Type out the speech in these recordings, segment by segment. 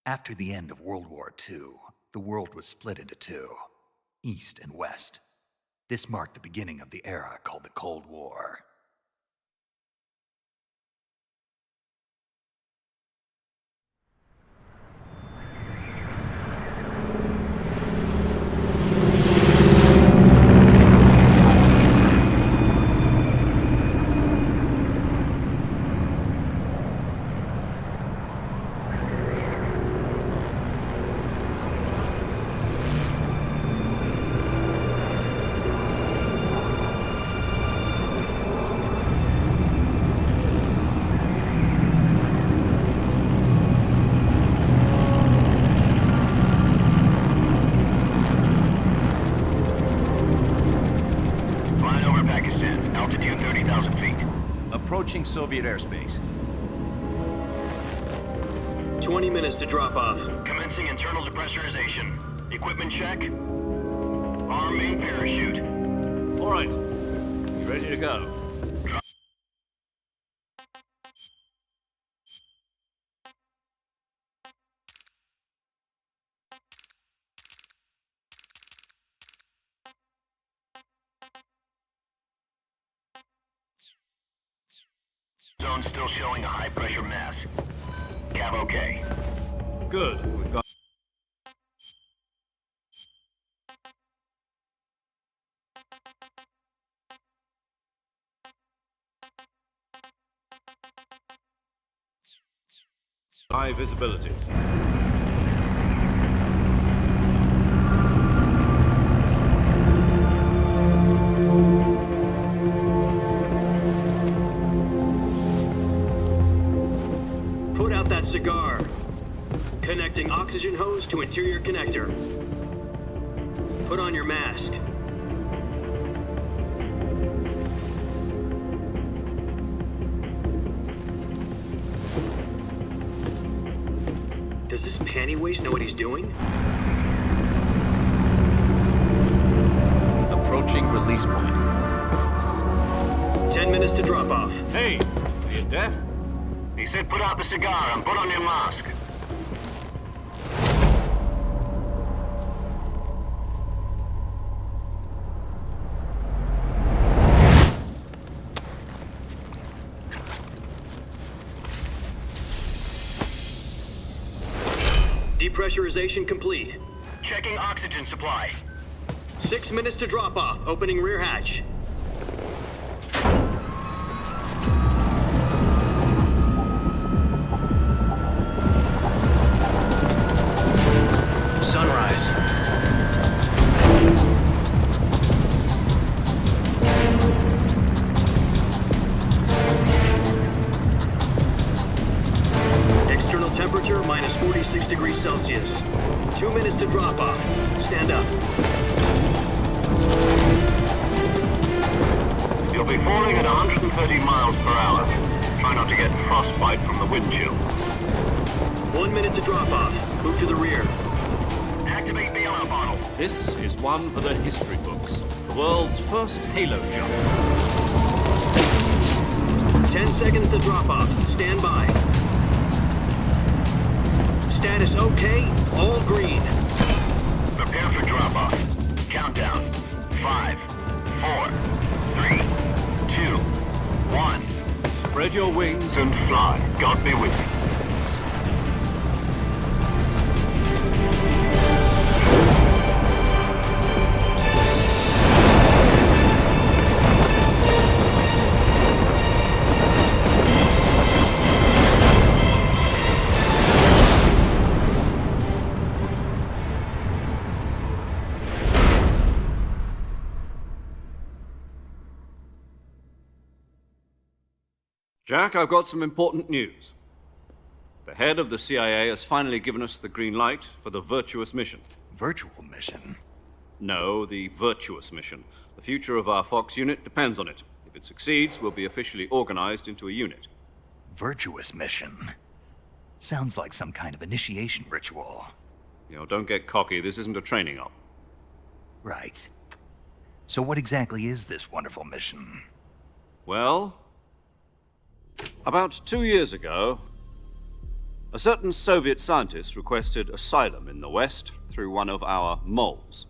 After the end of World War II, the world was split into two, East and West. This marked the beginning of the era called the Cold War. Approaching Soviet airspace. 20 minutes to drop off. Commencing internal depressurization. Equipment check. Arm main parachute. All right. Ready to go. Zone still showing a high-pressure mass. Cav okay. Good. We've got... high visibility. Put out that cigar. Connecting oxygen hose to interior connector. Put on your mask. Does this panty waste know what he's doing? Approaching release point. 10 minutes to drop off. Hey! Are you deaf? He said put out the cigar and put on your mask. Depressurization complete. Checking oxygen supply. 6 minutes to drop off. Opening rear hatch. Sunrise. External temperature minus 46 degrees Celsius. 2 minutes to drop off. Stand up. You'll be falling at 130 miles per hour. Try not to get frostbite from the wind chill. 1 minute to drop off. Move to the rear. Activate bailout bottle. This is one for the history books. The world's first halo jump. 10 seconds to drop off. Stand by. Status okay. All green. Prepare for drop-off. Countdown. 5, 4, 3, 2, 1. Spread your wings And fly. God be with you. Jack, I've got some important news. The head of the CIA has finally given us the green light for the virtuous mission. Virtual mission? No, the virtuous mission. The future of our Fox unit depends on it. If it succeeds, we'll be officially organized into a unit. Virtuous mission? Sounds like some kind of initiation ritual. You know, don't get cocky. This isn't a training op. Right. So what exactly is this wonderful mission? Well, about 2 years ago, A certain Soviet scientist requested asylum in the West through one of our moles.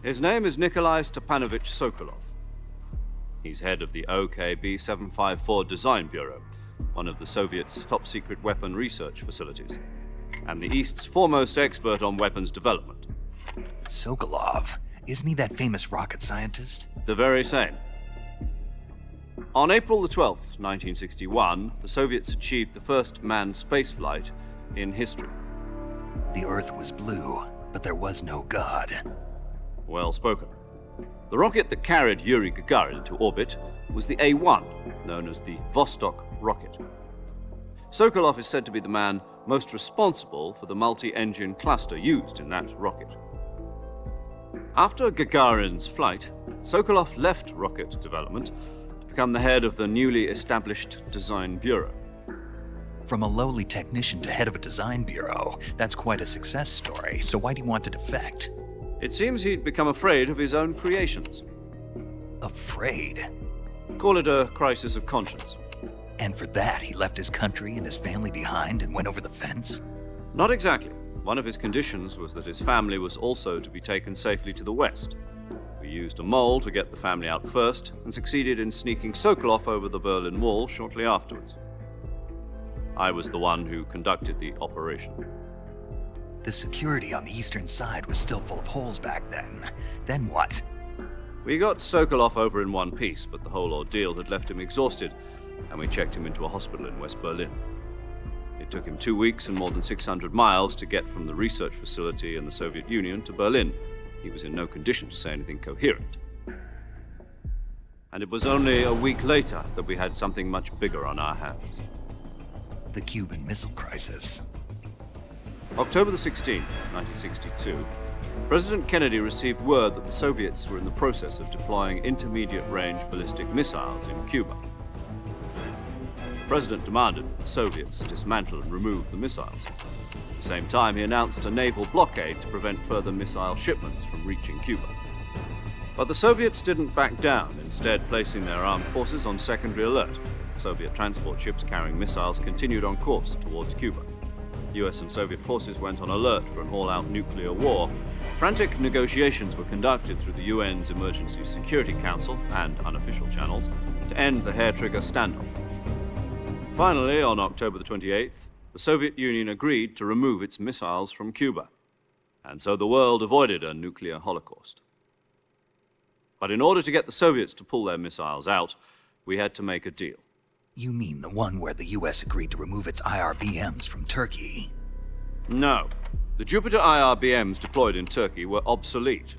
His name is Nikolai Stepanovich Sokolov. He's head of the OKB 754 Design Bureau, one of the Soviets' top-secret weapon research facilities, and the East's foremost expert on weapons development. Sokolov, isn't he that famous rocket scientist? The very same. On April the 12th, 1961, the Soviets achieved the first manned spaceflight in history. The Earth was blue, but there was no God. Well spoken. The rocket that carried Yuri Gagarin into orbit was the A-1, known as the Vostok rocket. Sokolov is said to be the man most responsible for the multi-engine cluster used in that rocket. After Gagarin's flight, Sokolov left rocket development to become the head of the newly established Design Bureau. From a lowly technician to head of a design bureau, that's quite a success story, so why do you want to defect? It seems he'd become afraid of his own creations. Afraid? Call it a crisis of conscience. And for that, he left his country and his family behind and went over the fence? Not exactly. One of his conditions was that his family was also to be taken safely to the West. We used a mole to get the family out first and succeeded in sneaking Sokolov over the Berlin Wall shortly afterwards. I was the one who conducted the operation. The security on the eastern side was still full of holes back then. Then what? We got Sokolov over in one piece, but the whole ordeal had left him exhausted, and we checked him into a hospital in West Berlin. It took him 2 weeks and more than 600 miles to get from the research facility in the Soviet Union to Berlin. He was in no condition to say anything coherent. And it was only a week later that we had something much bigger on our hands. The Cuban Missile Crisis. October the 16th, 1962, President Kennedy received word that the Soviets were in the process of deploying intermediate-range ballistic missiles in Cuba. The President demanded that the Soviets dismantle and remove the missiles. At the same time, he announced a naval blockade to prevent further missile shipments from reaching Cuba. But the Soviets didn't back down, instead placing their armed forces on secondary alert. Soviet transport ships carrying missiles continued on course towards Cuba. US and Soviet forces went on alert for an all-out nuclear war. Frantic negotiations were conducted through the UN's Emergency Security Council and unofficial channels to end the hair-trigger standoff. Finally, on October the 28th, the Soviet Union agreed to remove its missiles from Cuba, and so the world avoided a nuclear holocaust. But in order to get the Soviets to pull their missiles out, we had to make a deal. You mean the one where the US agreed to remove its IRBMs from Turkey? No. The Jupiter IRBMs deployed in Turkey were obsolete,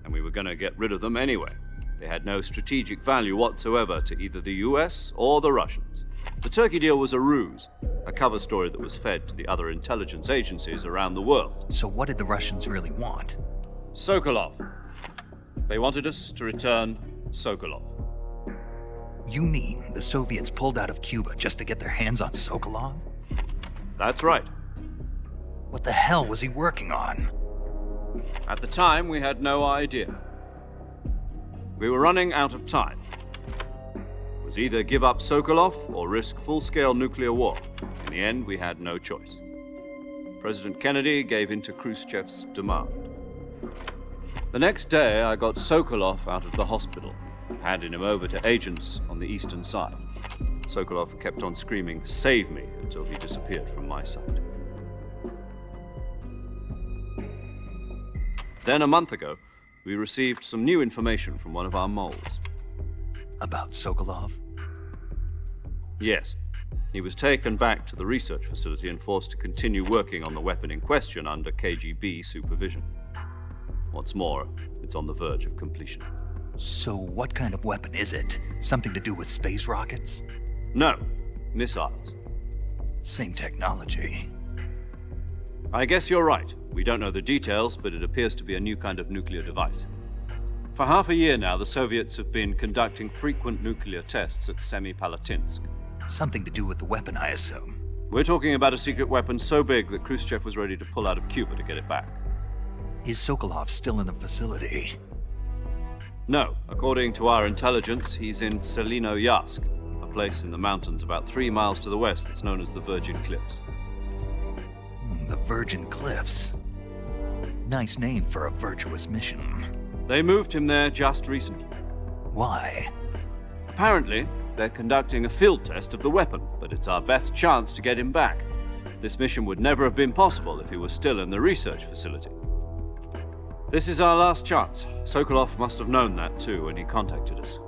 and we were going to get rid of them anyway. They had no strategic value whatsoever to either the US or the Russians. The Turkey deal was a ruse, a cover story that was fed to the other intelligence agencies around the world. So what did the Russians really want? Sokolov. They wanted us to return Sokolov. You mean the Soviets pulled out of Cuba just to get their hands on Sokolov? That's right. What the hell was he working on? At the time, we had no idea. We were running out of time. It was either give up Sokolov or risk full-scale nuclear war. In the end, we had no choice. President Kennedy gave in to Khrushchev's demand. The next day, I got Sokolov out of the hospital, handing him over to agents on the eastern side. Sokolov kept on screaming, "Save me," until he disappeared from my sight. Then a month ago, we received some new information from one of our moles. About Sokolov? Yes. He was taken back to the research facility and forced to continue working on the weapon in question under KGB supervision. What's more, it's on the verge of completion. So what kind of weapon is it? Something to do with space rockets? No, missiles. Same technology. I guess you're right. We don't know the details, but it appears to be a new kind of nuclear device. For half a year now, the Soviets have been conducting frequent nuclear tests at Semipalatinsk. Something to do with the weapon, I assume. We're talking about a secret weapon so big that Khrushchev was ready to pull out of Cuba to get it back. Is Sokolov still in the facility? No. According to our intelligence, he's in Selinoyarsk, a place in the mountains about 3 miles to the west that's known as the Virgin Cliffs. The Virgin Cliffs. Nice name for a virtuous mission. They moved him there just recently. Why? Apparently, they're conducting a field test of the weapon, but it's our best chance to get him back. This mission would never have been possible if he was still in the research facility. This is our last chance. Sokolov must have known that too when he contacted us.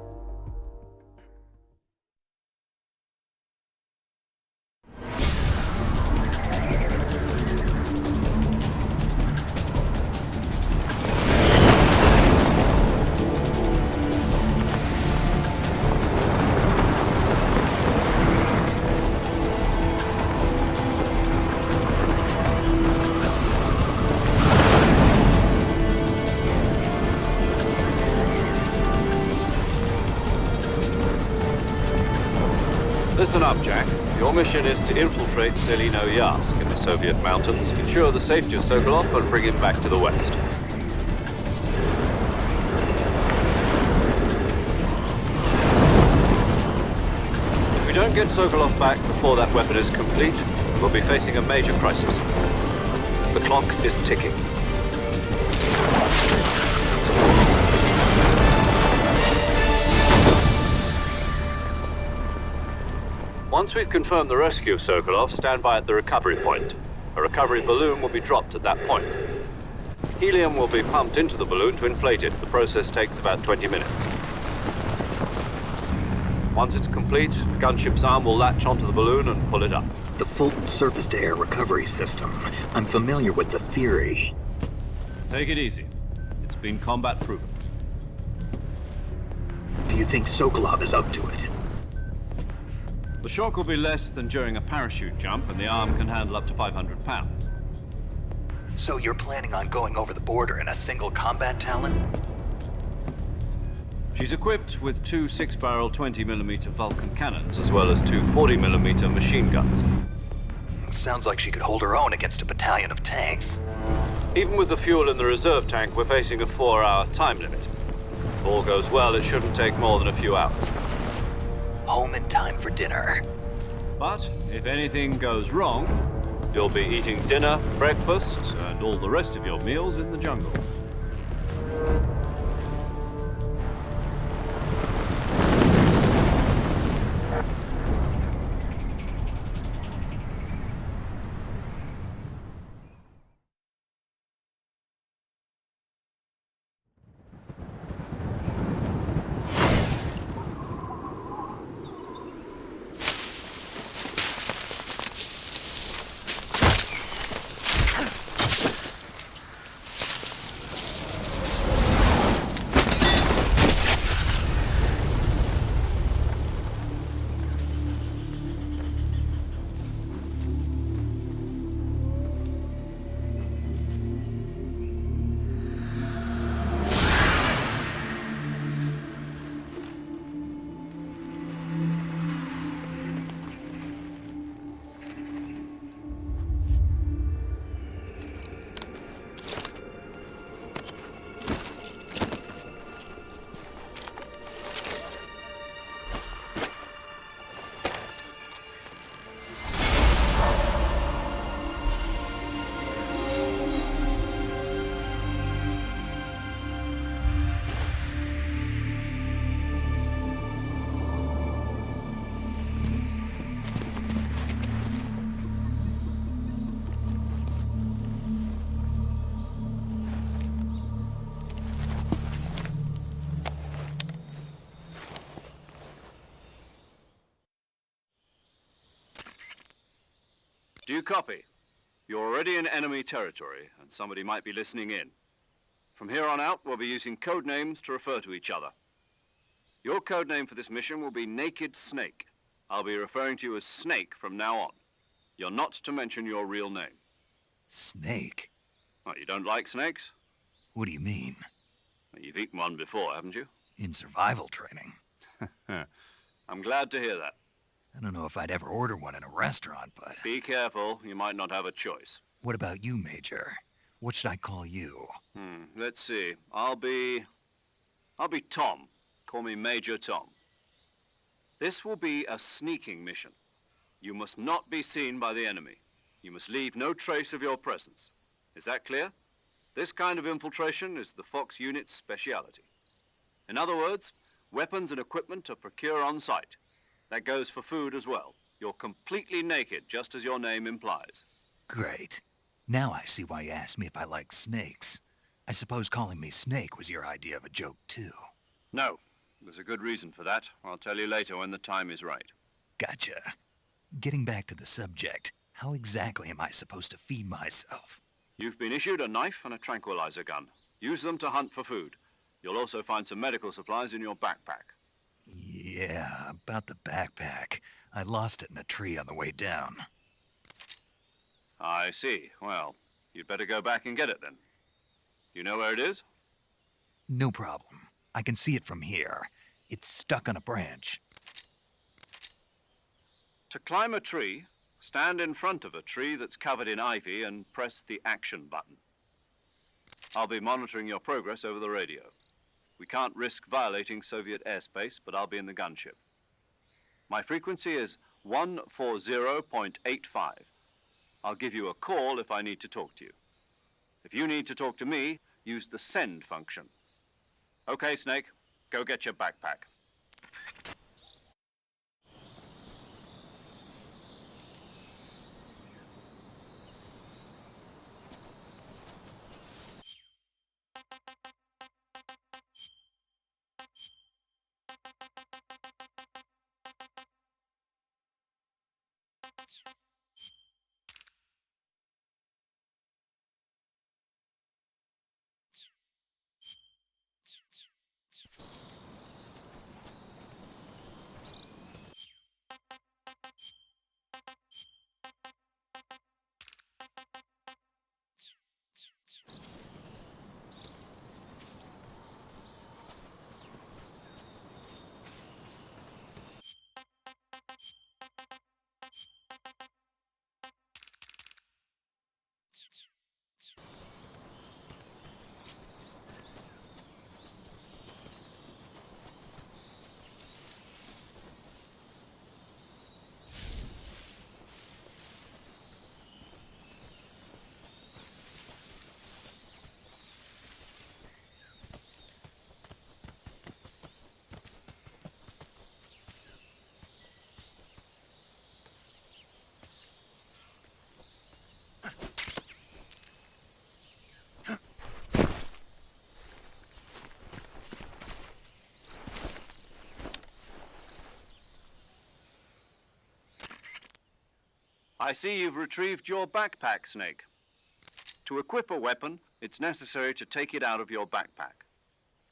Listen up, Jack. Your mission is to infiltrate Selino-Yarsk in the Soviet mountains, ensure the safety of Sokolov, and bring him back to the west. If we don't get Sokolov back before that weapon is complete, we'll be facing a major crisis. The clock is ticking. Once we've confirmed the rescue of Sokolov, stand by at the recovery point. A recovery balloon will be dropped at that point. Helium will be pumped into the balloon to inflate it. The process takes about 20 minutes. Once it's complete, the gunship's arm will latch onto the balloon and pull it up. The Fulton surface-to-air recovery system. I'm familiar with the theory. Take it easy. It's been combat proven. Do you think Sokolov is up to it? The shock will be less than during a parachute jump, and the arm can handle up to 500 pounds. So you're planning on going over the border in a single combat Talon? She's equipped with 2 6-barrel 20mm Vulcan cannons, as well as 2 40mm machine guns. Sounds like she could hold her own against a battalion of tanks. Even with the fuel in the reserve tank, we're facing a 4-hour time limit. If all goes well, it shouldn't take more than a few hours. Home in time for dinner. But if anything goes wrong, you'll be eating dinner, breakfast, and all the rest of your meals in the jungle. Do you copy? You're already in enemy territory, and somebody might be listening in. From here on out, we'll be using code names to refer to each other. Your code name for this mission will be Naked Snake. I'll be referring to you as Snake from now on. You're not to mention your real name. Snake? What, you don't like snakes? What do you mean? Well, you've eaten one before, haven't you? In survival training. I'm glad to hear that. I don't know if I'd ever order one in a restaurant, but... Be careful, you might not have a choice. What about you, Major? What should I call you? Let's see. I'll be Tom. Call me Major Tom. This will be a sneaking mission. You must not be seen by the enemy. You must leave no trace of your presence. Is that clear? This kind of infiltration is the Fox unit's speciality. In other words, weapons and equipment are procured on site. That goes for food as well. You're completely naked, just as your name implies. Great. Now I see why you asked me if I like snakes. I suppose calling me Snake was your idea of a joke, too. No, there's a good reason for that. I'll tell you later when the time is right. Gotcha. Getting back to the subject, how exactly am I supposed to feed myself? You've been issued a knife and a tranquilizer gun. Use them to hunt for food. You'll also find some medical supplies in your backpack. Yeah, about the backpack. I lost it in a tree on the way down. I see. Well, you'd better go back and get it then. You know where it is? No problem. I can see it from here. It's stuck on a branch. To climb a tree, stand in front of a tree that's covered in ivy and press the action button. I'll be monitoring your progress over the radio. We can't risk violating Soviet airspace, but I'll be in the gunship. My frequency is 140.85. I'll give you a call if I need to talk to you. If you need to talk to me, use the send function. Okay, Snake, go get your backpack. I see you've retrieved your backpack, Snake. To equip a weapon, it's necessary to take it out of your backpack.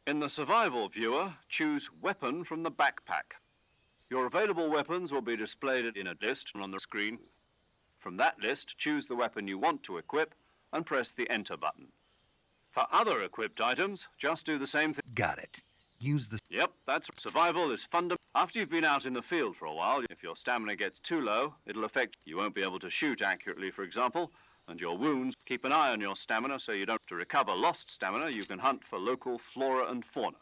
In the survival viewer, choose Weapon from the backpack. Your available weapons will be displayed in a list on the screen. From that list, choose the weapon you want to equip and press the Enter button. For other equipped items, just do the same thing. Got it. Use the... Yep, that's survival is fundamental. After you've been out in the field for a while, if your stamina gets too low, it'll affect you won't be able to shoot accurately, for example, and your wounds. Keep an eye on your stamina so you don't have to recover lost stamina. You can hunt for local flora and fauna.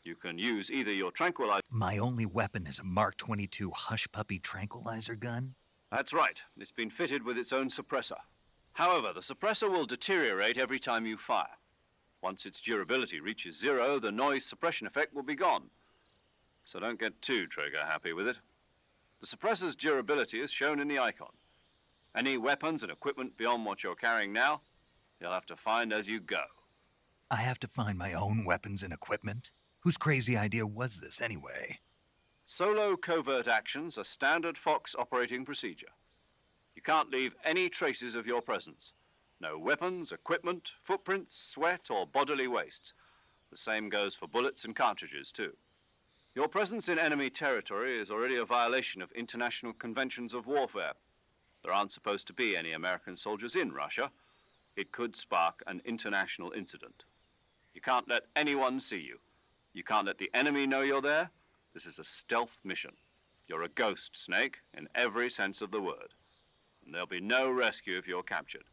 You can use either your tranquilizer... My only weapon is a Mark 22 Hush Puppy tranquilizer gun? That's right. It's been fitted with its own suppressor. However, the suppressor will deteriorate every time you fire. Once its durability reaches 0, the noise suppression effect will be gone. So don't get too trigger-happy with it. The suppressor's durability is shown in the icon. Any weapons and equipment beyond what you're carrying now, you'll have to find as you go. I have to find my own weapons and equipment? Whose crazy idea was this, anyway? Solo covert actions are standard Fox operating procedure. You can't leave any traces of your presence. No weapons, equipment, footprints, sweat, or bodily waste. The same goes for bullets and cartridges, too. Your presence in enemy territory is already a violation of international conventions of warfare. There aren't supposed to be any American soldiers in Russia. It could spark an international incident. You can't let anyone see you. You can't let the enemy know you're there. This is a stealth mission. You're a ghost, Snake, in every sense of the word. And there'll be no rescue if you're captured.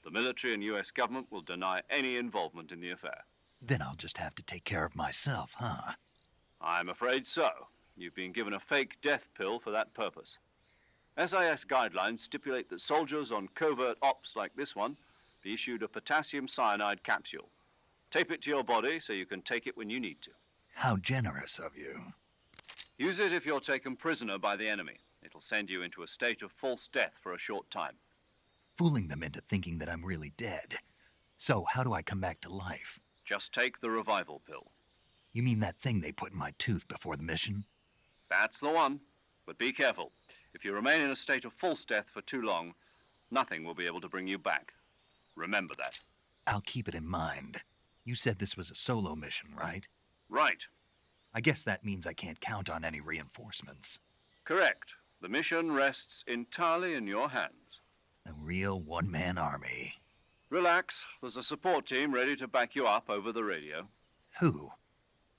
The military and US government will deny any involvement in the affair. Then I'll just have to take care of myself, huh? I'm afraid so. You've been given a fake death pill for that purpose. SIS guidelines stipulate that soldiers on covert ops like this one be issued a potassium cyanide capsule. Tape it to your body so you can take it when you need to. How generous of you. Use it if you're taken prisoner by the enemy. It'll send you into a state of false death for a short time. Fooling them into thinking that I'm really dead. So, how do I come back to life? Just take the revival pill. You mean that thing they put in my tooth before the mission? That's the one. But be careful. If you remain in a state of false death for too long, nothing will be able to bring you back. Remember that. I'll keep it in mind. You said this was a solo mission, right? Right. I guess that means I can't count on any reinforcements. Correct. The mission rests entirely in your hands. A real one-man army. Relax. There's a support team ready to back you up over the radio. Who?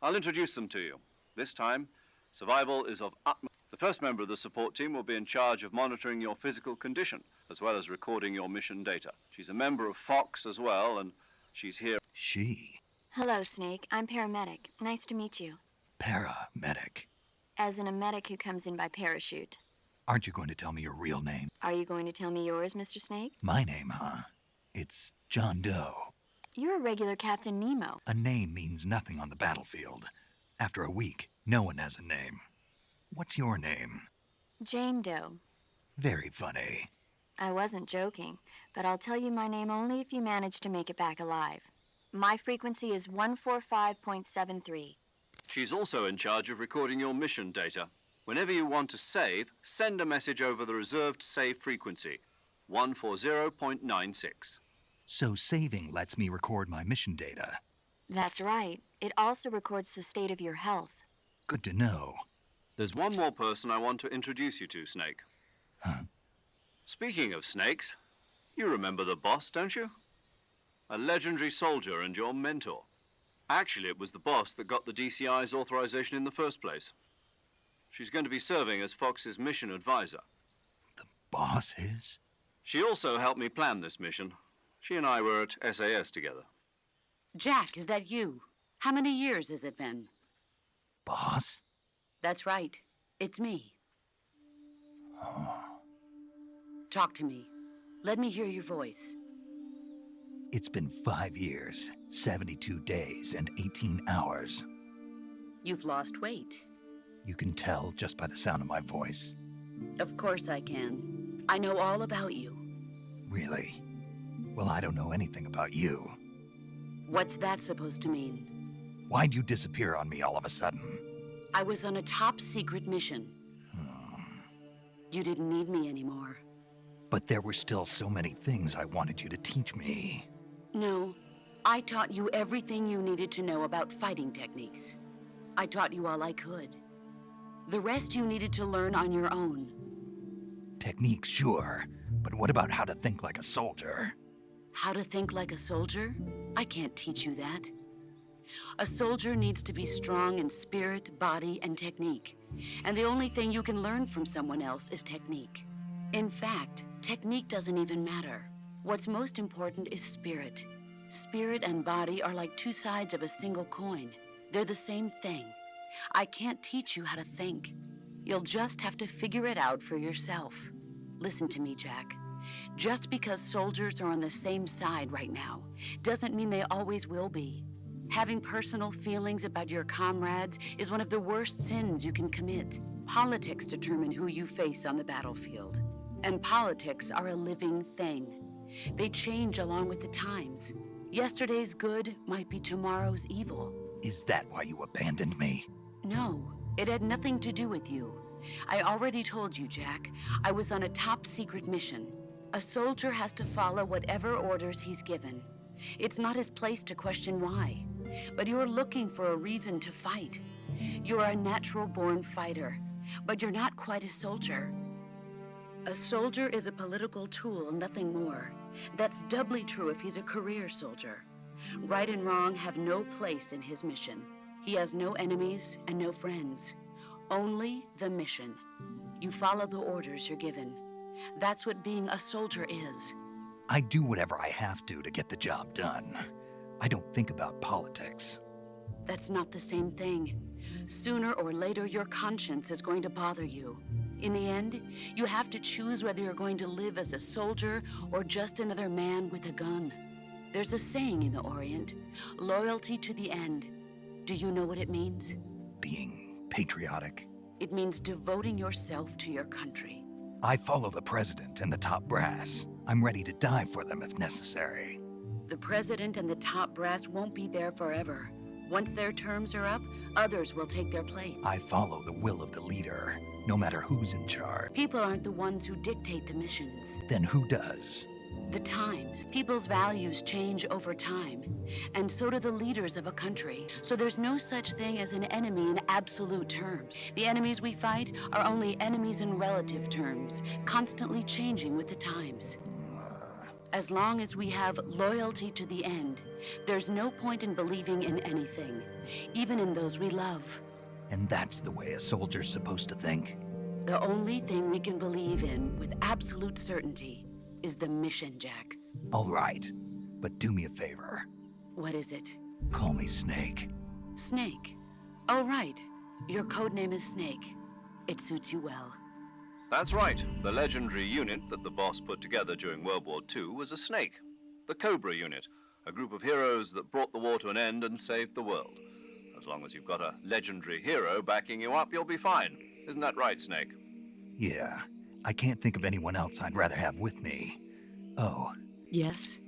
I'll introduce them to you. This time, survival is of utmost. The first member of the support team will be in charge of monitoring your physical condition, as well as recording your mission data. She's a member of Fox as well, and she's here. She. Hello, Snake. I'm paramedic. Nice to meet you. Paramedic. As in a medic who comes in by parachute. Aren't you going to tell me your real name? Are you going to tell me yours, Mr. Snake? My name, huh? It's John Doe. You're a regular Captain Nemo. A name means nothing on the battlefield. After a week, no one has a name. What's your name? Jane Doe. Very funny. I wasn't joking, but I'll tell you my name only if you manage to make it back alive. My frequency is 145.73. She's also in charge of recording your mission data. Whenever you want to save, send a message over the reserved save frequency, 140.96. So saving lets me record my mission data. That's right. It also records the state of your health. Good to know. There's one more person I want to introduce you to, Snake. Huh? Speaking of snakes, you remember the boss, don't you? A legendary soldier and your mentor. Actually, it was the boss that got the DCI's authorization in the first place. She's going to be serving as Fox's mission advisor. The boss is? She also helped me plan this mission. She and I were at SAS together. Jack, is that you? How many years has it been? Boss? That's right. It's me. Oh. Talk to me. Let me hear your voice. It's been 5 years, 72 days, and 18 hours. You've lost weight. You can tell just by the sound of my voice. Of course I can. I know all about you. Really? Well, I don't know anything about you. What's that supposed to mean? Why'd you disappear on me all of a sudden? I was on a top-secret mission. You didn't need me anymore. But there were still so many things I wanted you to teach me. No, I taught you everything you needed to know about fighting techniques. I taught you all I could. The rest you needed to learn on your own. Techniques, sure. But what about how to think like a soldier? How to think like a soldier? I can't teach you that. A soldier needs to be strong in spirit, body, and technique. And the only thing you can learn from someone else is technique. In fact, technique doesn't even matter. What's most important is spirit. Spirit and body are like two sides of a single coin. They're the same thing. I can't teach you how to think. You'll just have to figure it out for yourself. Listen to me, Jack. Just because soldiers are on the same side right now doesn't mean they always will be. Having personal feelings about your comrades is one of the worst sins you can commit. Politics determine who you face on the battlefield. And politics are a living thing. They change along with the times. Yesterday's good might be tomorrow's evil. Is that why you abandoned me? No, it had nothing to do with you. I already told you, Jack. I was on a top-secret mission. A soldier has to follow whatever orders he's given. It's not his place to question why. But you're looking for a reason to fight. You're a natural-born fighter, but you're not quite a soldier. A soldier is a political tool, nothing more. That's doubly true if he's a career soldier. Right and wrong have no place in his mission. He has no enemies and no friends. Only the mission. You follow the orders you're given. That's what being a soldier is. I do whatever I have to get the job done. I don't think about politics. That's not the same thing. Sooner or later, your conscience is going to bother you. In the end, you have to choose whether you're going to live as a soldier or just another man with a gun. There's a saying in the Orient, loyalty to the end. Do you know what it means? Being patriotic. It means devoting yourself to your country. I follow the president and the top brass. I'm ready to die for them if necessary. The president and the top brass won't be there forever. Once their terms are up, others will take their place. I follow the will of the leader, no matter who's in charge. People aren't the ones who dictate the missions. Then who does? The times. People's values change over time, and so do the leaders of a country. So there's no such thing as an enemy in absolute terms. The enemies we fight are only enemies in relative terms, constantly changing with the times. As long as we have loyalty to the end, there's no point in believing in anything, even in those we love. And that's the way a soldier's supposed to think? The only thing we can believe in with absolute certainty is the mission, Jack. All right, but do me a favor. What is it? Call me Snake. Snake. Oh, right. Your code name is Snake. It suits you well. That's right. The legendary unit that the boss put together during World War II was a snake. The Cobra unit, a group of heroes that brought the war to an end and saved the world. As long as you've got a legendary hero backing you up, you'll be fine. Isn't that right, Snake? Yeah, I can't think of anyone else I'd rather have with me. Oh, Yes?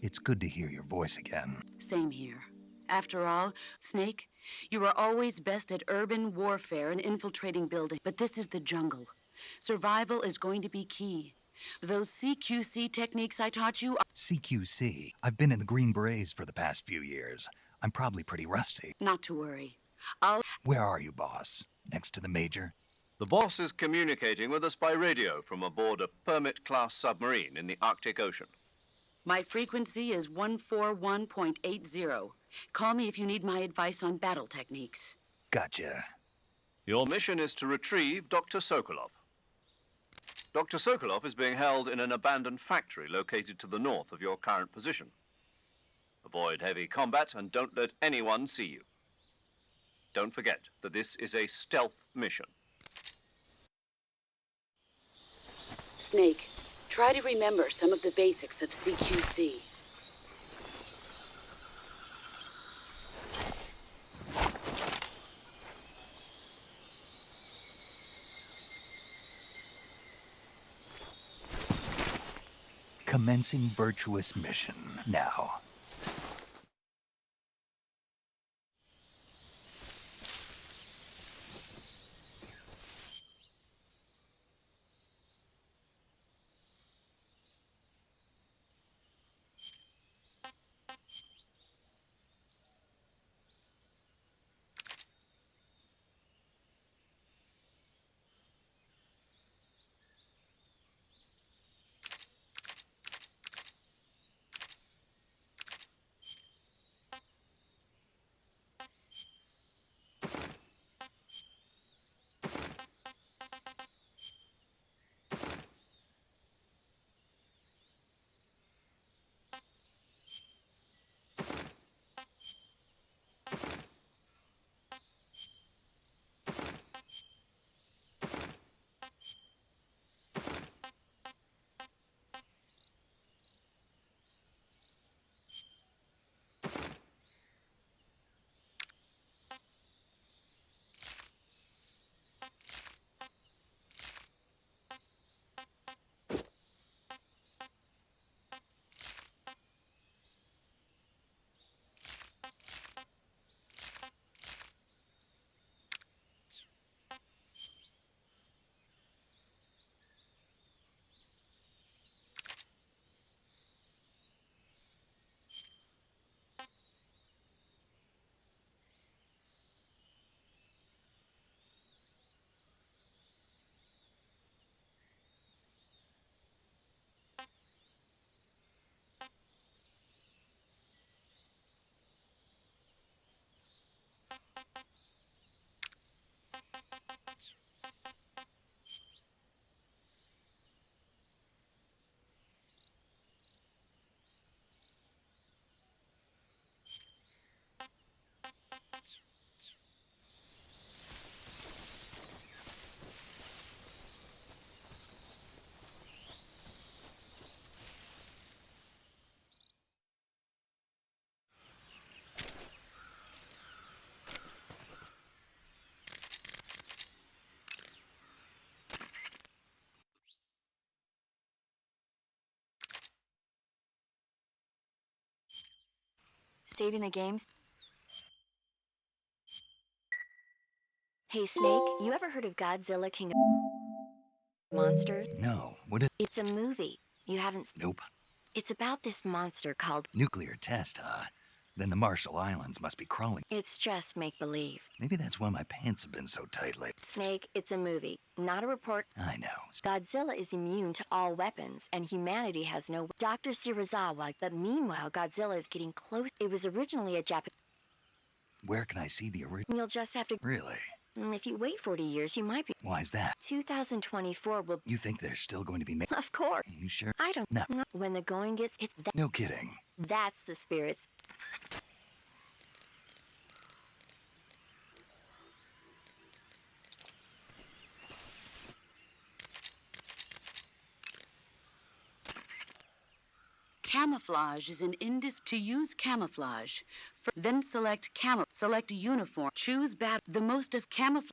it's good to hear your voice again. Same here. After all, Snake, you are always best at urban warfare and infiltrating buildings, but this is the jungle. Survival is going to be key. Those CQC techniques I taught you are CQC. I've been in the Green Berets for the past few years. I'm probably pretty rusty. not to worry. Where are you, boss? Next to the major? The boss is communicating with us by radio from aboard a Permit-class submarine in the Arctic Ocean. My frequency is 141.80. Call me if you need my advice on battle techniques. Gotcha. Your mission is to retrieve Dr. Sokolov. Dr. Sokolov is being held in an abandoned factory located to the north of your current position. Avoid heavy combat and don't let anyone see you. Don't forget that this is a stealth mission. Snake, try to remember some of the basics of CQC. Commencing virtuous mission now. saving the games. Hey, Snake, you ever heard of Godzilla King of Monsters? No, what is... It's a movie. You haven't... Nope. It's about this monster called... Nuclear test, huh? Then the Marshall Islands must be crawling. It's just make-believe. Maybe that's why my pants have been so tight lately. Snake, it's a movie, not a report. I know. Godzilla is immune to all weapons, and humanity has no... Dr. Shirazawa, but meanwhile, Godzilla is getting close. It was originally a Japanese... Where can I see the original? You'll just have to... Really? If you wait 40 years, you might be... Why's that? 2024 will... You think they're still going to be made? Of course. You sure? I don't... No. When the going gets... It's... No kidding. That's the spirits. Camouflage is an to use camouflage. Then select select uniform. Choose the most of camouflage.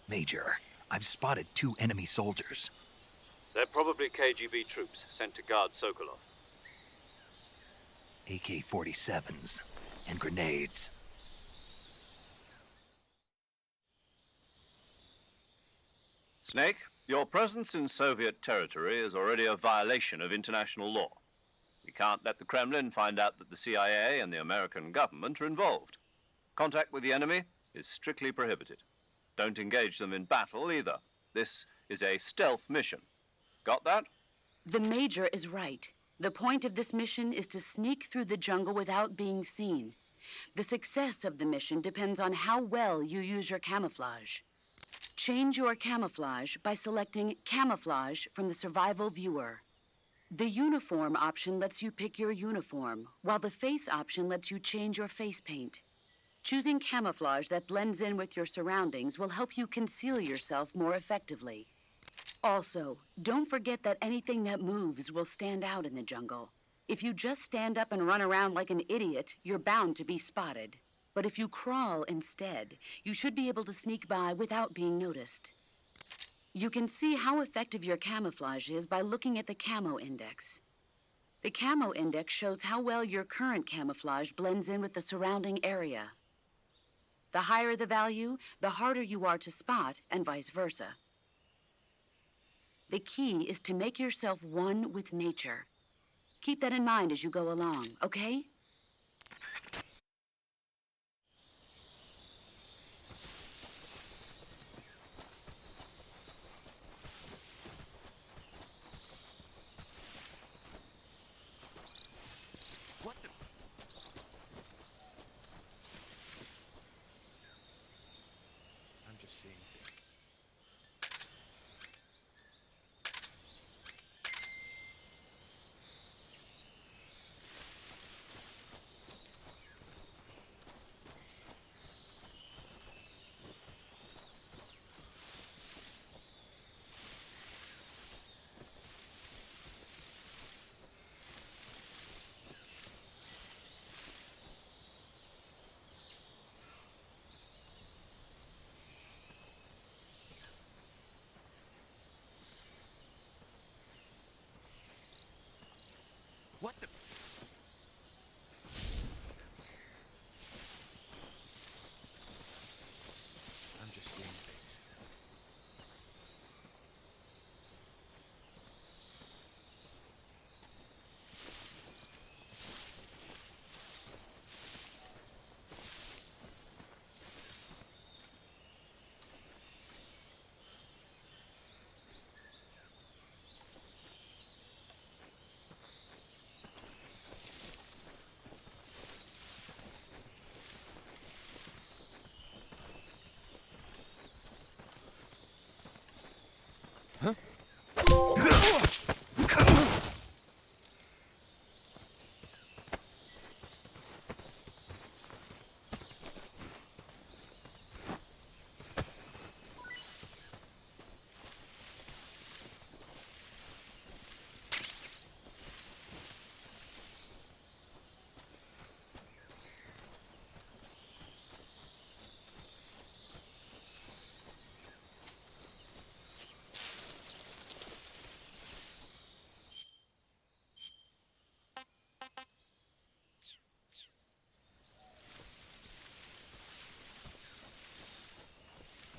Major, I've spotted 2 enemy soldiers. They're probably KGB troops sent to guard Sokolov. AK-47s and grenades. Snake, your presence in Soviet territory is already a violation of international law. We can't let the Kremlin find out that the CIA and the American government are involved. Contact with the enemy is strictly prohibited. Don't engage them in battle either. This is a stealth mission. Got that? The Major is right. The point of this mission is to sneak through the jungle without being seen. The success of the mission depends on how well you use your camouflage. Change your camouflage by selecting Camouflage from the Survival Viewer. The Uniform option lets you pick your uniform, while the Face option lets you change your face paint. Choosing camouflage that blends in with your surroundings will help you conceal yourself more effectively. Also, don't forget that anything that moves will stand out in the jungle. If you just stand up and run around like an idiot, you're bound to be spotted. But if you crawl instead, you should be able to sneak by without being noticed. You can see how effective your camouflage is by looking at the Camo Index. The Camo Index shows how well your current camouflage blends in with the surrounding area. The higher the value, the harder you are to spot, and vice versa. The key is to make yourself one with nature. Keep that in mind as you go along, okay? What the? I'm just seeing things. What the? I'm just seeing things.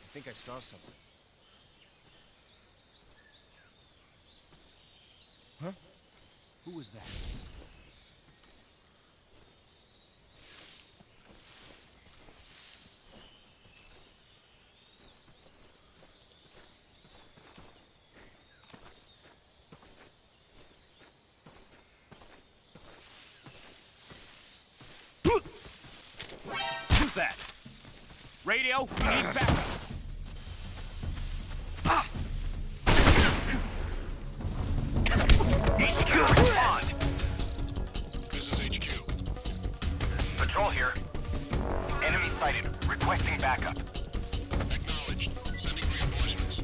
I think I saw something. Huh? Who was that? Who's that? Radio, we need backup. This is HQ. Patrol here. Enemy sighted. Requesting backup. Acknowledged. Sending reinforcements.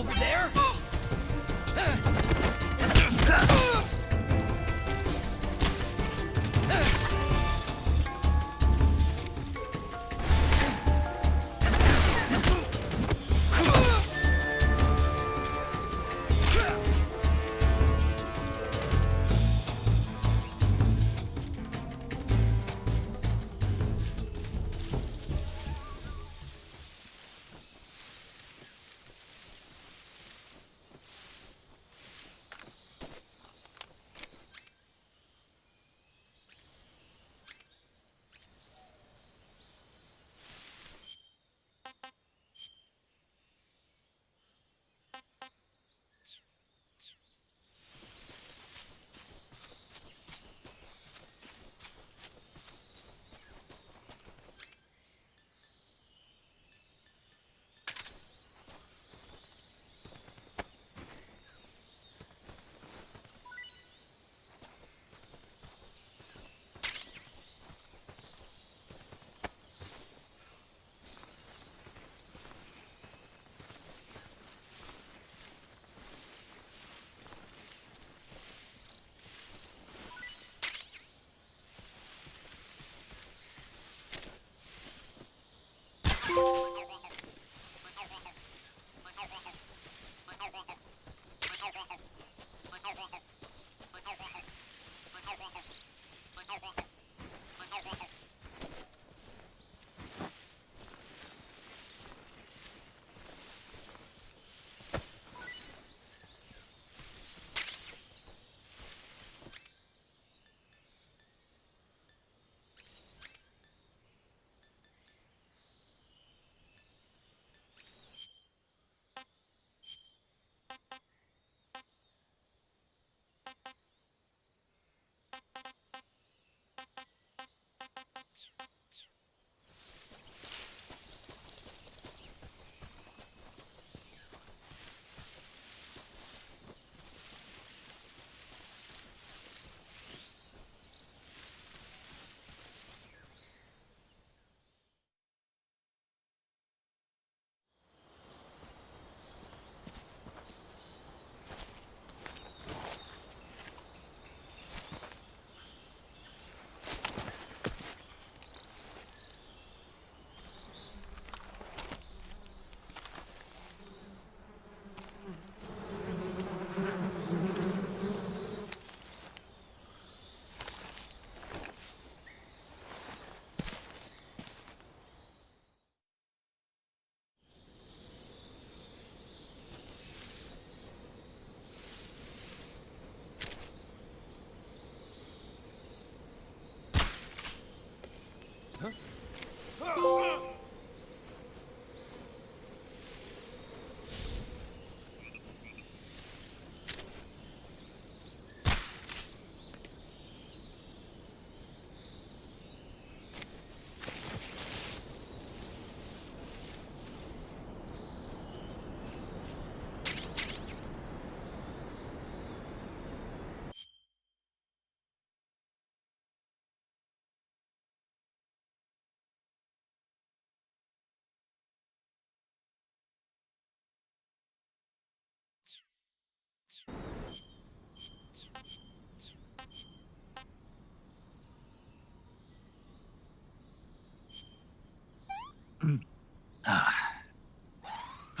over there?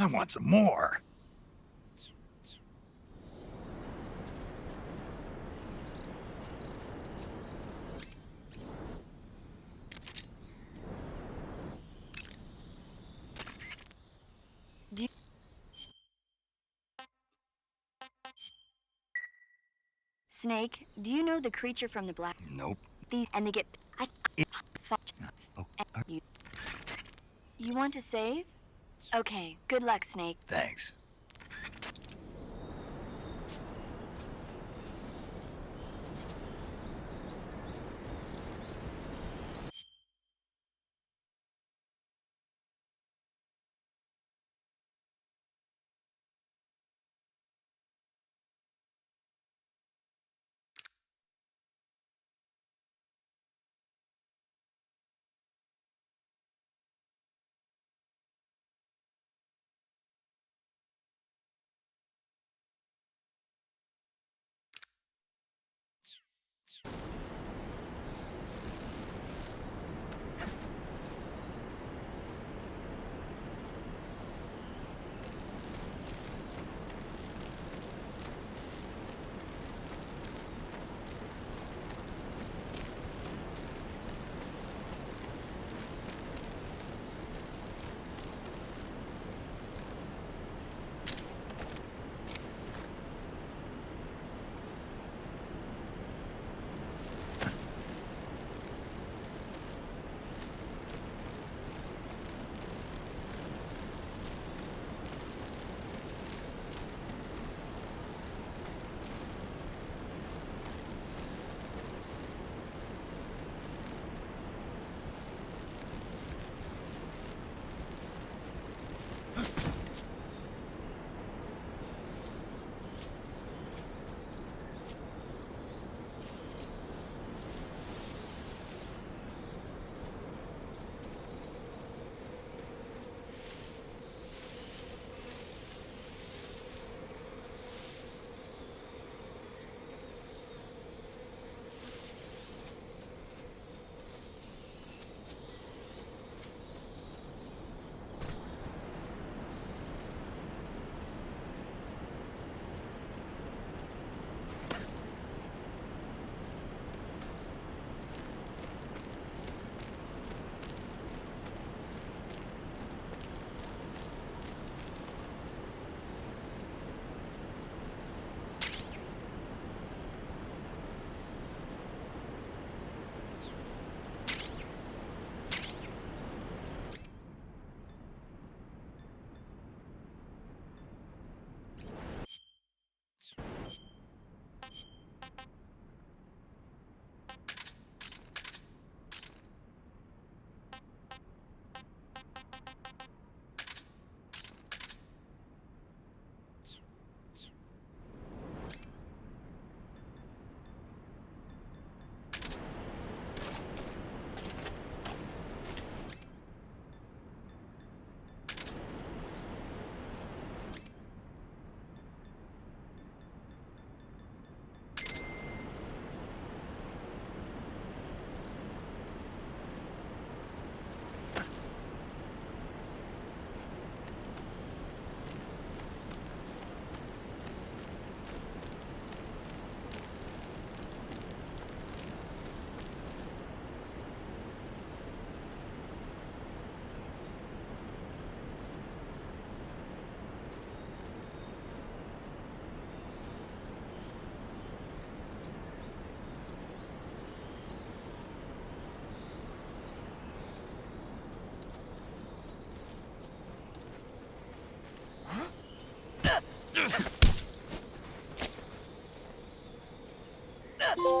I want some more. Do you... Snake, do you know the creature from the black? Nope. These and they get. I thought. Oh, You. You want to save? Okay. Good luck, Snake. thanks.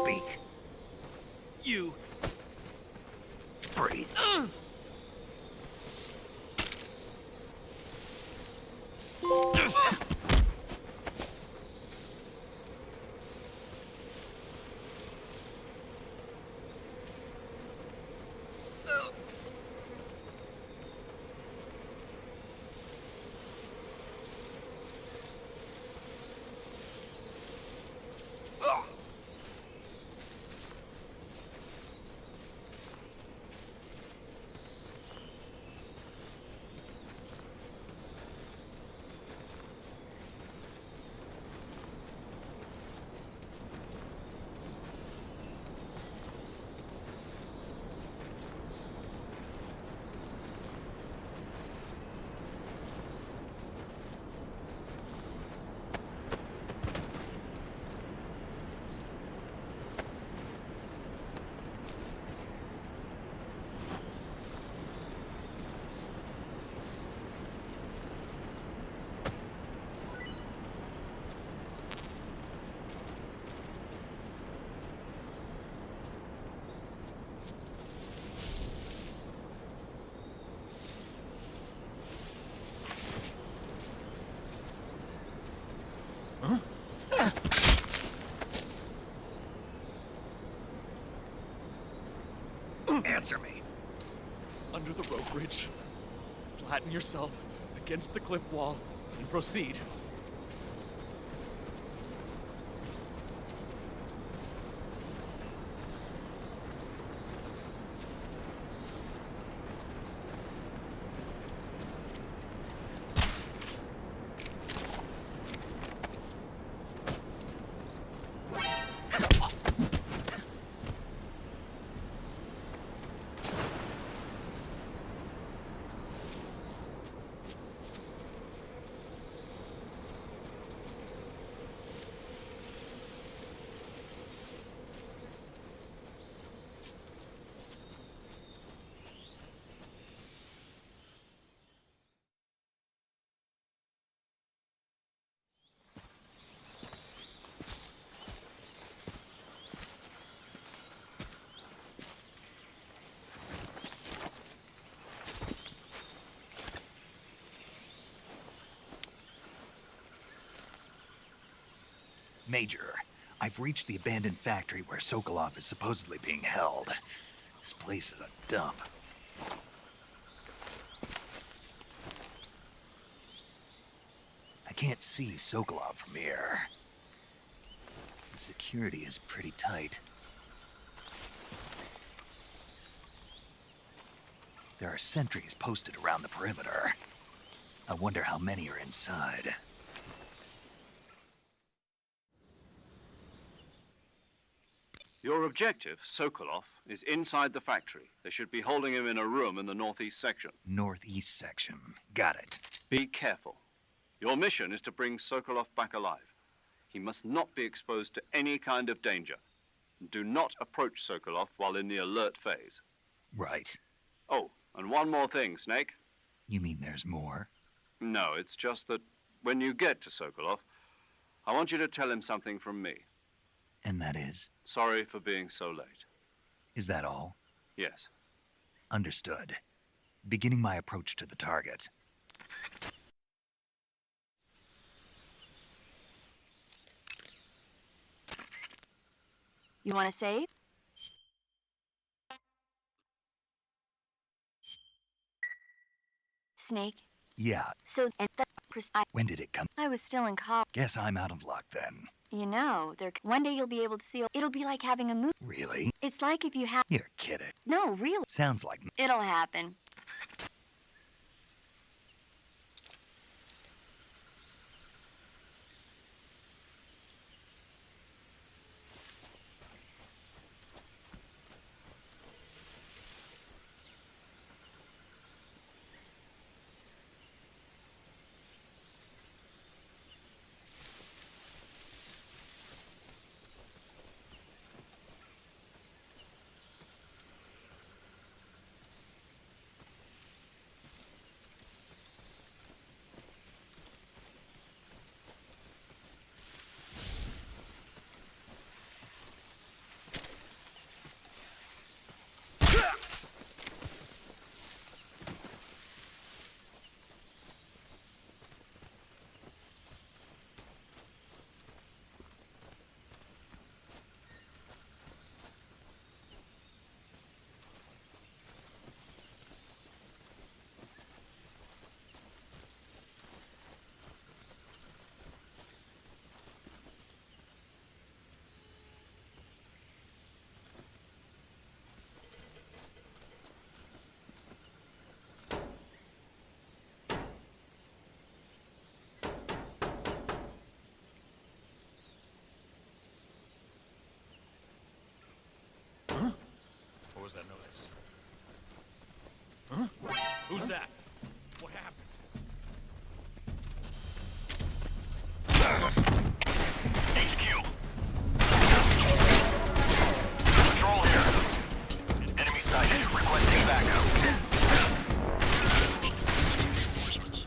Speak. You. Freeze. Answer me. Under the rope bridge. Flatten yourself against the cliff wall and proceed. Major, I've reached the abandoned factory where Sokolov is supposedly being held. This place is a dump. I can't see Sokolov from here. The security is pretty tight. There are sentries posted around the perimeter. I wonder how many are inside. Your objective, Sokolov, is inside the factory. They should be holding him in a room in the northeast section. Northeast section. Got it. Be careful. Your mission is to bring Sokolov back alive. He must not be exposed to any kind of danger. Do not approach Sokolov while in the alert phase. Right. Oh, and one more thing, Snake. You mean there's more? No, it's just that when you get to Sokolov, I want you to tell him something from me. And that is? Sorry for being so late. Is that all? Yes. Understood. Beginning my approach to the target. You want to save? Snake. Yeah. So, and When did it come? I was still in college. Guess I'm out of luck then. You know, one day you'll be able to see. It'll be like having a movie. Really? It's like if you have. You're kidding. No, really. Sounds like... It'll happen. What was that noise? Huh? Who's that? What happened? HQ. Patrol here. Enemy sighted. Requesting backup. Visiting reinforcements.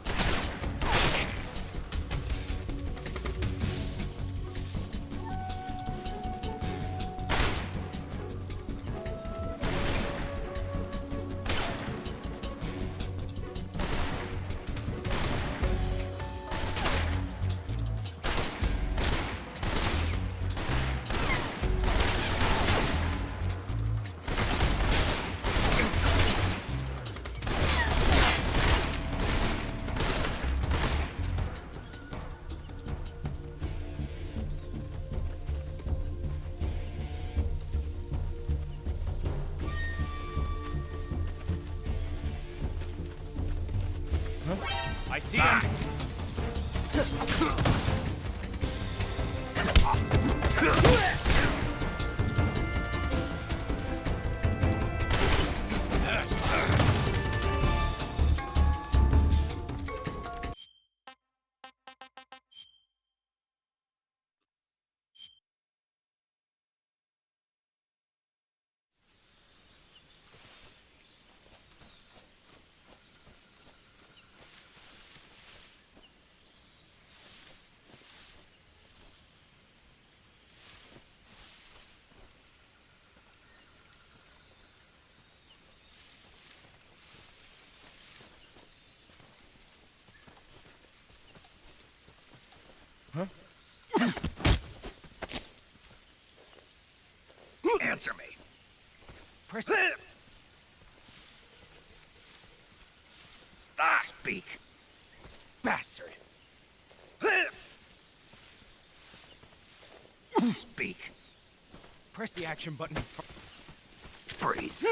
I see him! Answer me. Press... Speak. Bastard. Speak. Press the action button. Freeze.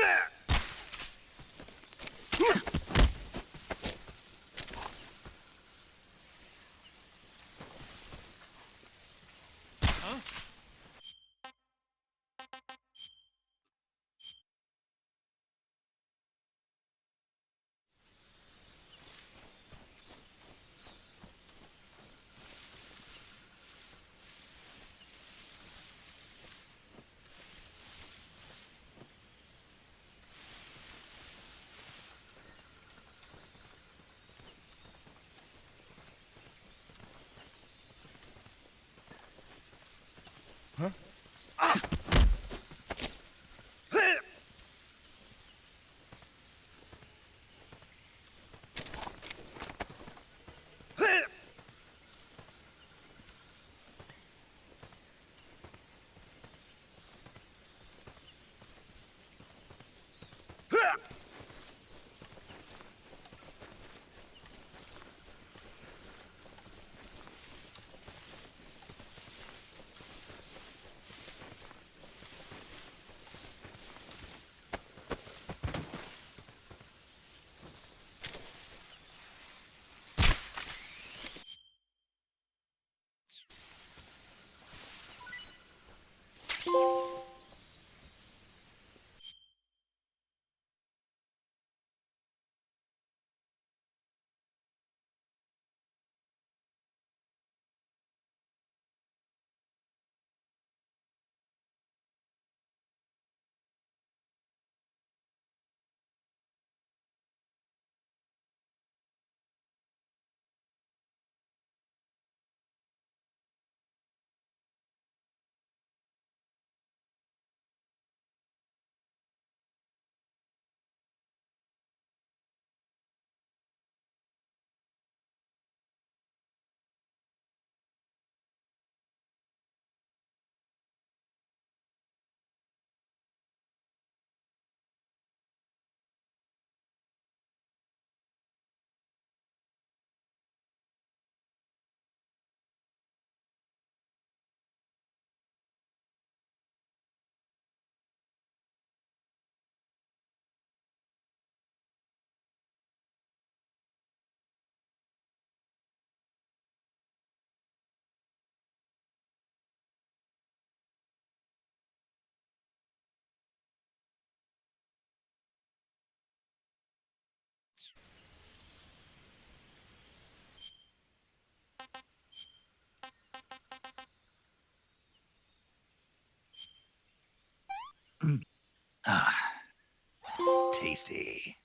Tasty.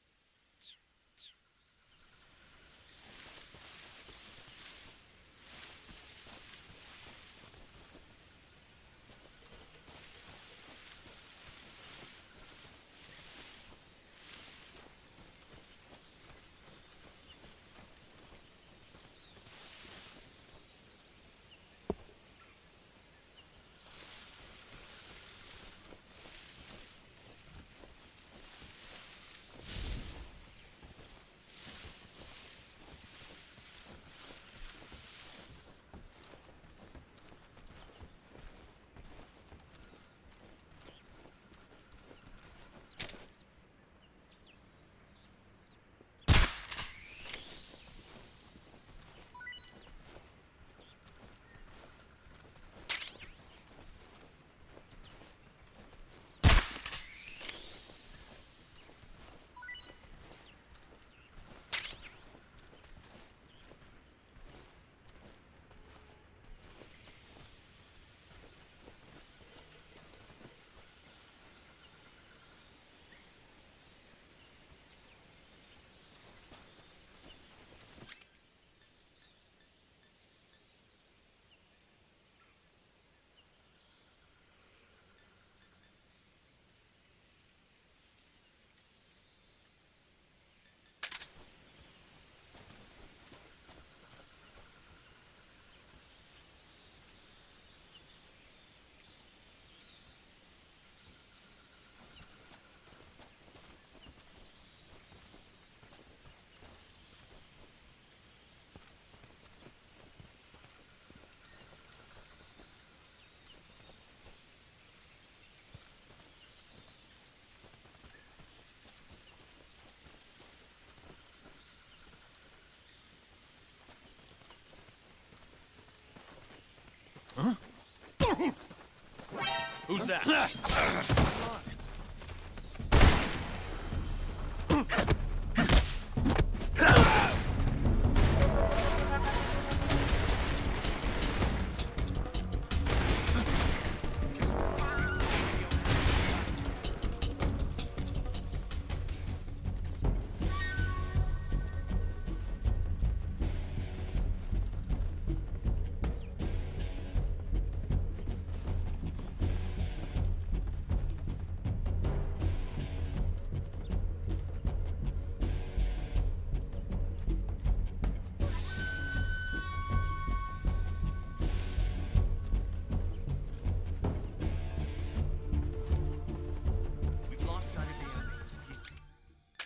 Who's that?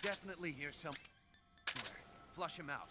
definitely hear somewhere. Flush him out.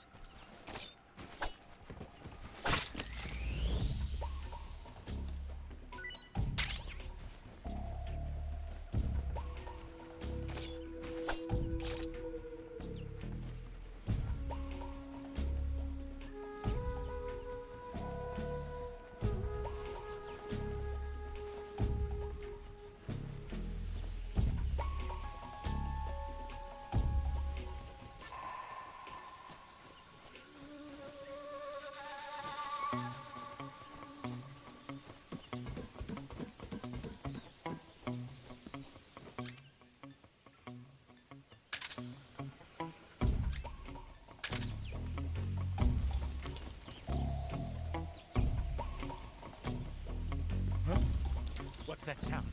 What's that sound?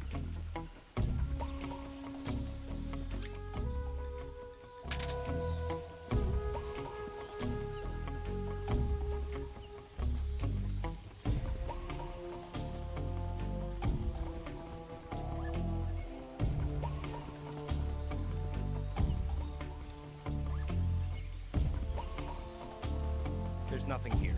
There's nothing here.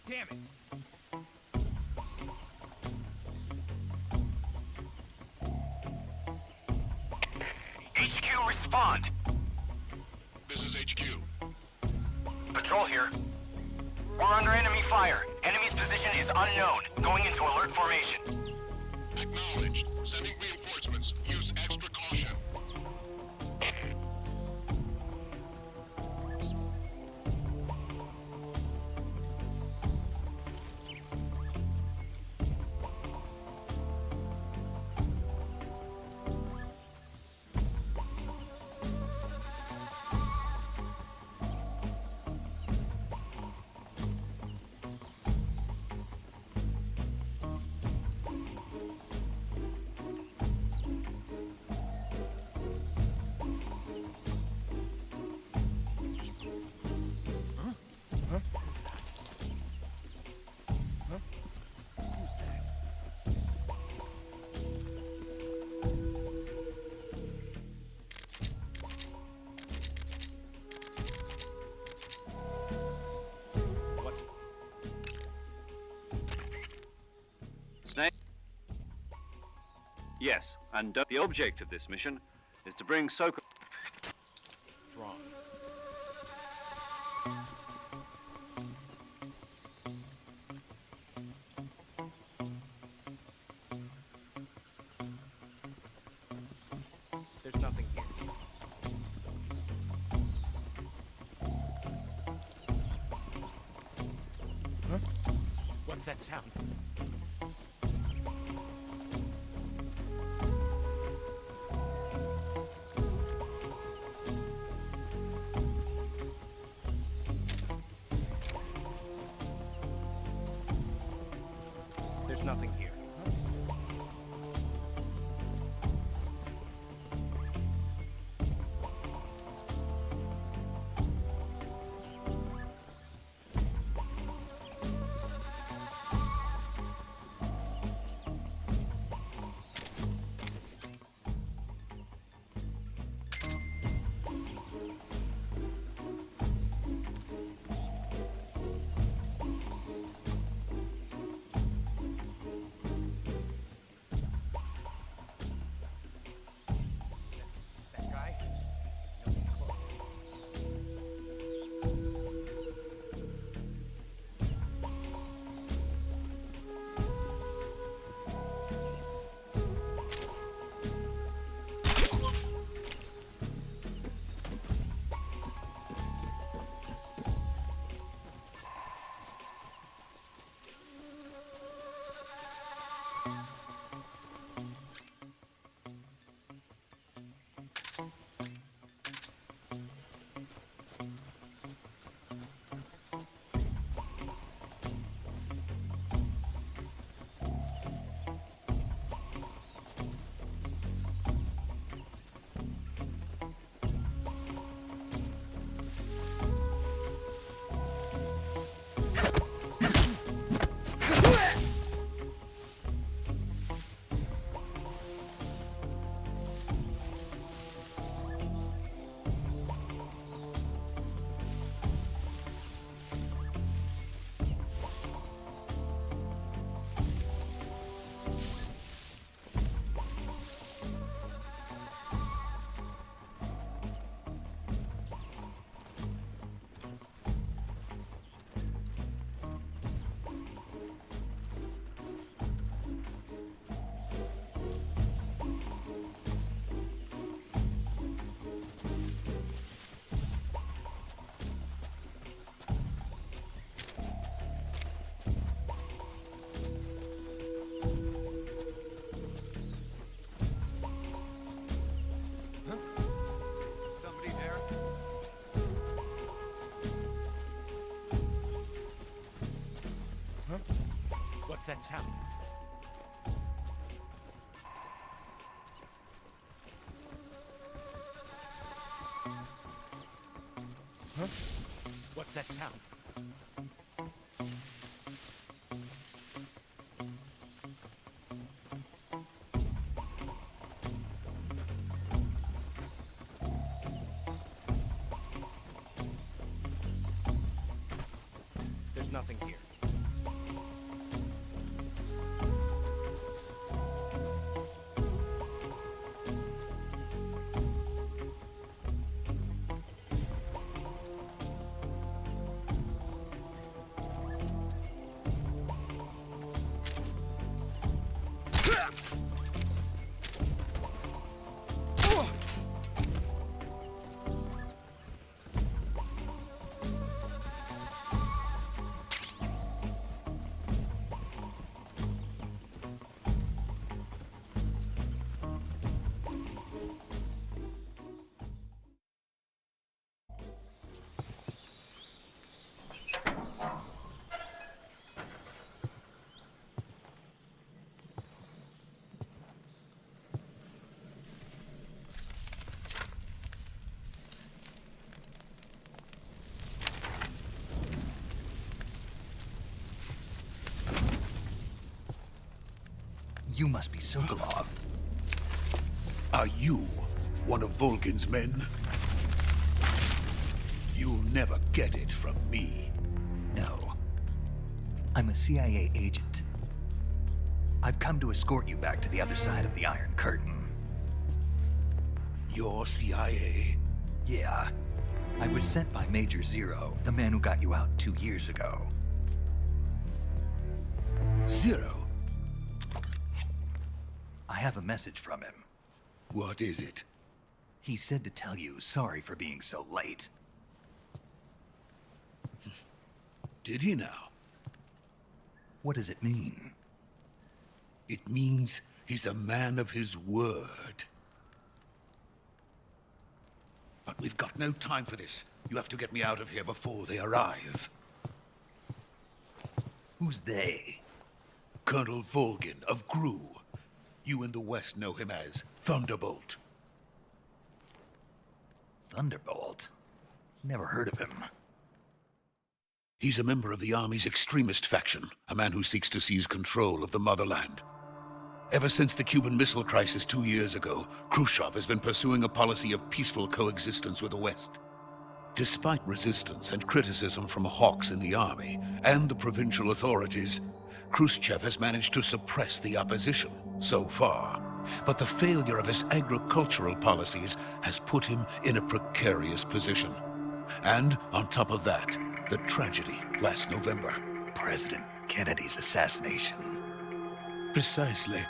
Damn it! HQ, respond. This is HQ. Patrol here. We're under enemy fire. Enemy's position is unknown. Going into alert formation. Acknowledged. Sending reinforcements. Use extra caution. Snake? Yes, and the object of this mission is to bring Soko... Wrong. There's nothing here. Huh? What's that sound? There's nothing here. that sound? Huh? What's that sound? There's nothing here. You must be Sokolov. Are you one of Volgin's men? You'll never get it from me. No. I'm a CIA agent. I've come to escort you back to the other side of the Iron Curtain. You're CIA? Yeah. I was sent by Major Zero, the man who got you out 2 years ago. Zero? I have a message from him. What is it? He said to tell you sorry for being so late. Did he now? What does it mean? It means he's a man of his word. But we've got no time for this. You have to get me out of here before they arrive. Who's they? Colonel Volgin of GRU. You in the West know him as Thunderbolt. Thunderbolt? Never heard of him. He's a member of the Army's extremist faction, a man who seeks to seize control of the motherland. Ever since the Cuban Missile Crisis 2 years ago, Khrushchev has been pursuing a policy of peaceful coexistence with the West. Despite resistance and criticism from hawks in the Army and the provincial authorities, Khrushchev has managed to suppress the opposition, so far. But the failure of his agricultural policies has put him in a precarious position. And on top of that, the tragedy last November. President Kennedy's assassination. Precisely.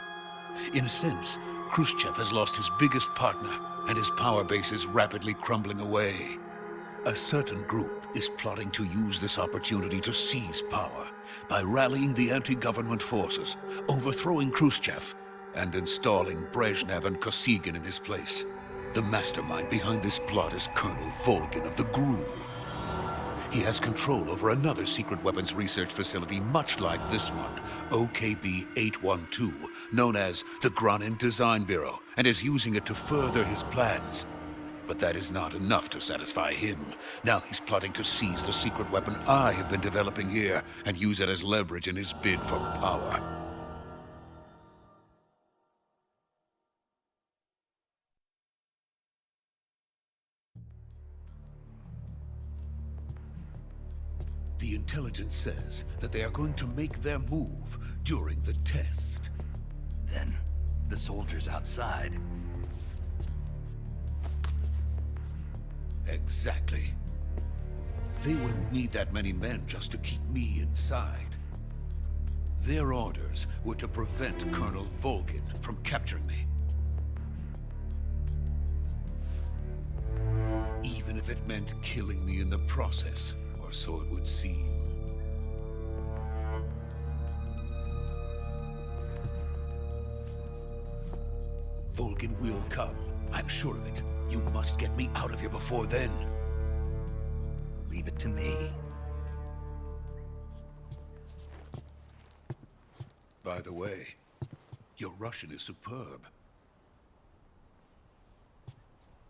In a sense, Khrushchev has lost his biggest partner, and his power base is rapidly crumbling away. A certain group is plotting to use this opportunity to seize power by rallying the anti-government forces, overthrowing Khrushchev, and installing Brezhnev and Kosygin in his place. The mastermind behind this plot is Colonel Volgin of the GRU. He has control over another secret weapons research facility much like this one, OKB-812, known as the Granin Design Bureau, and is using it to further his plans. But that is not enough to satisfy him. Now he's plotting to seize the secret weapon I have been developing here and use it as leverage in his bid for power. The intelligence says that they are going to make their move during the test. Then, the soldiers outside. Exactly. They wouldn't need that many men just to keep me inside. Their orders were to prevent Colonel Volgin from capturing me. Even if it meant killing me in the process, or so it would seem. Volgin will come. I'm sure of it. You must get me out of here before then. Leave it to me. by the way. Your Russian is superb.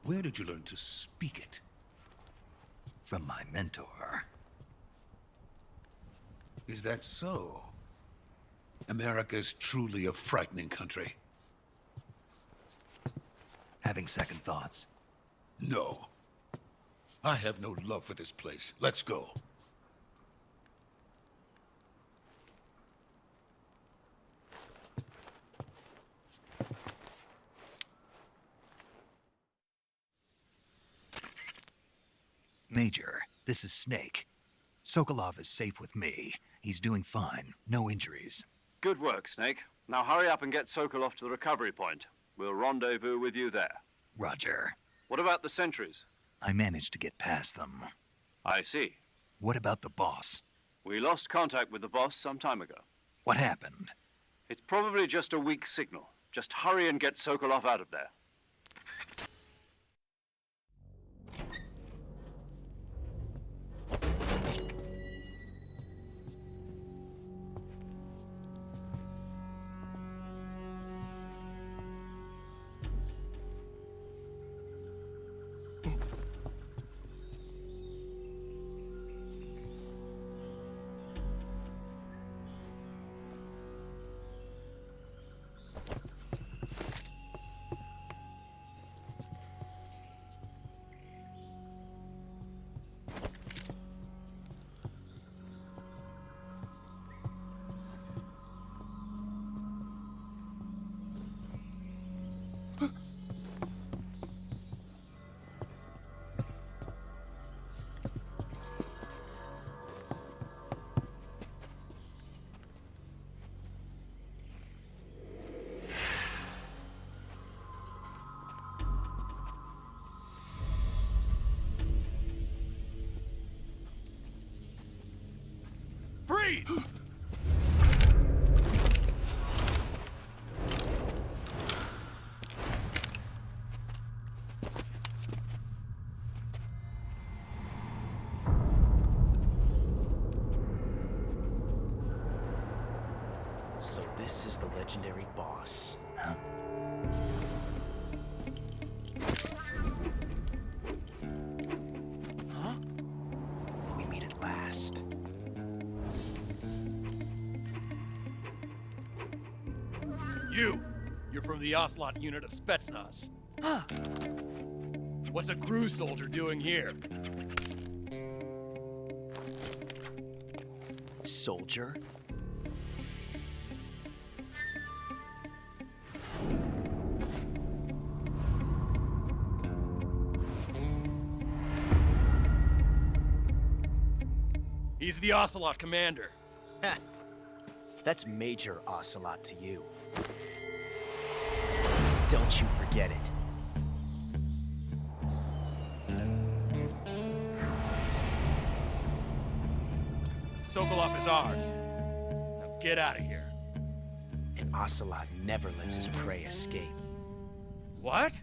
Where did you learn to speak it? From my mentor. Is that so? America's truly a frightening country. Having second thoughts? No. I have no love for this place. Let's go. Major, this is Snake. Sokolov is safe with me. He's doing fine. No injuries. Good work, Snake. Now hurry up and get Sokolov to the recovery point. We'll rendezvous with you there. Roger. What about the sentries? I managed to get past them. I see. What about the boss? We lost contact with the boss some time ago. What happened? It's probably just a weak signal. Just hurry and get Sokolov out of there. Freeze! So this is the legendary boss. Huh? Huh? We meet at last. You're from the Ocelot unit of Spetsnaz. Huh. What's a crew soldier doing here? Soldier? He's the Ocelot commander. Ha! That's Major Ocelot to you. Don't you forget it. Sokolov is ours. Now get out of here. And Ocelot never lets his prey escape. What?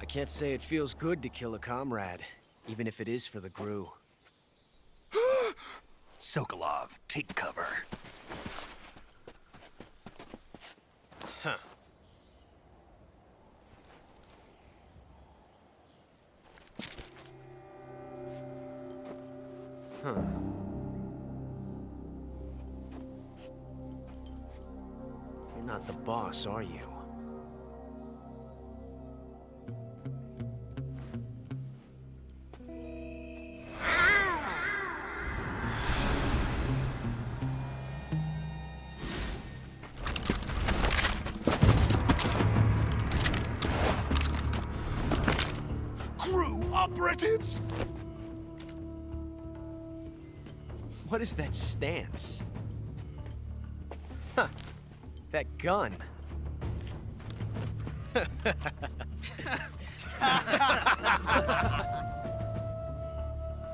I can't say it feels good to kill a comrade, even if it is for the GRU. Sokolov, take cover. Huh. Huh. boss, are you? Crew operatives! What is that stance? Huh. That gun.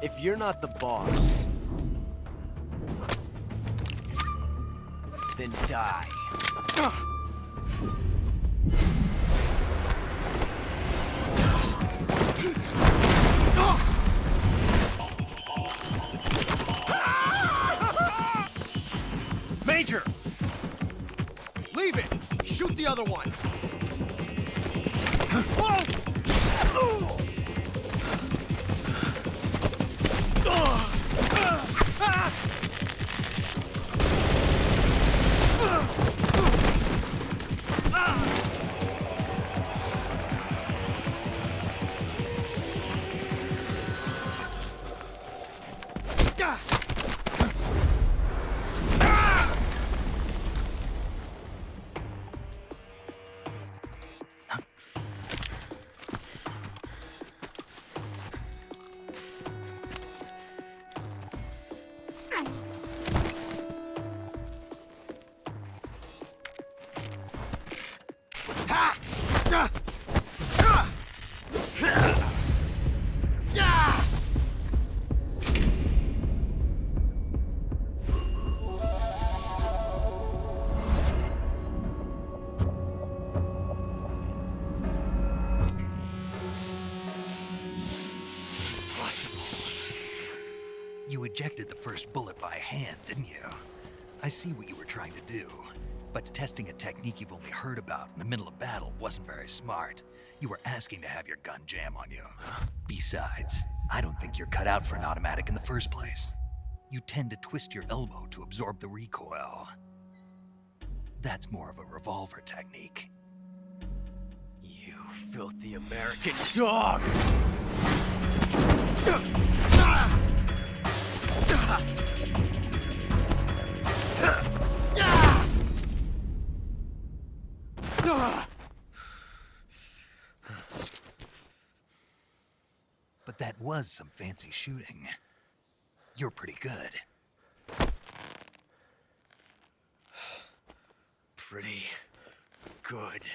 If you're not the boss, then die. Major! Leave it! Shoot the other one! You ejected the first bullet by hand, didn't you? I see what you were trying to do. But testing a technique you've only heard about in the middle of battle wasn't very smart. You were asking to have your gun jam on you. Besides, I don't think you're cut out for an automatic in the first place. You tend to twist your elbow to absorb the recoil. That's more of a revolver technique. You filthy American dog! But that was some fancy shooting. You're pretty good. Pretty good.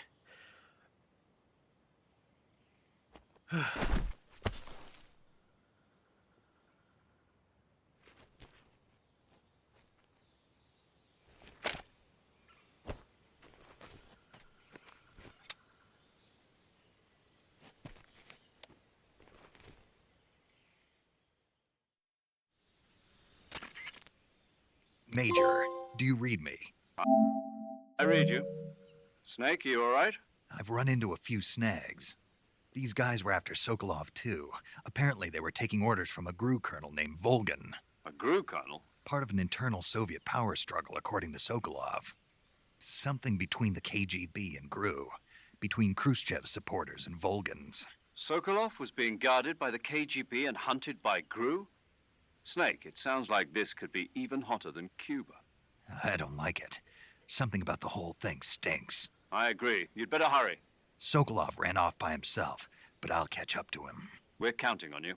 Major, do you read me? I read you. Snake, you all right? I've run into a few snags. These guys were after Sokolov too. Apparently they were taking orders from a GRU colonel named Volgan. A GRU colonel? Part of an internal Soviet power struggle, according to Sokolov. Something between the KGB and GRU. Between Khrushchev's supporters and Volgan's. Sokolov was being guarded by the KGB and hunted by GRU? Snake, it sounds like this could be even hotter than Cuba. I don't like it. Something about the whole thing stinks. I agree. You'd better hurry. Sokolov ran off by himself, but I'll catch up to him. We're counting on you.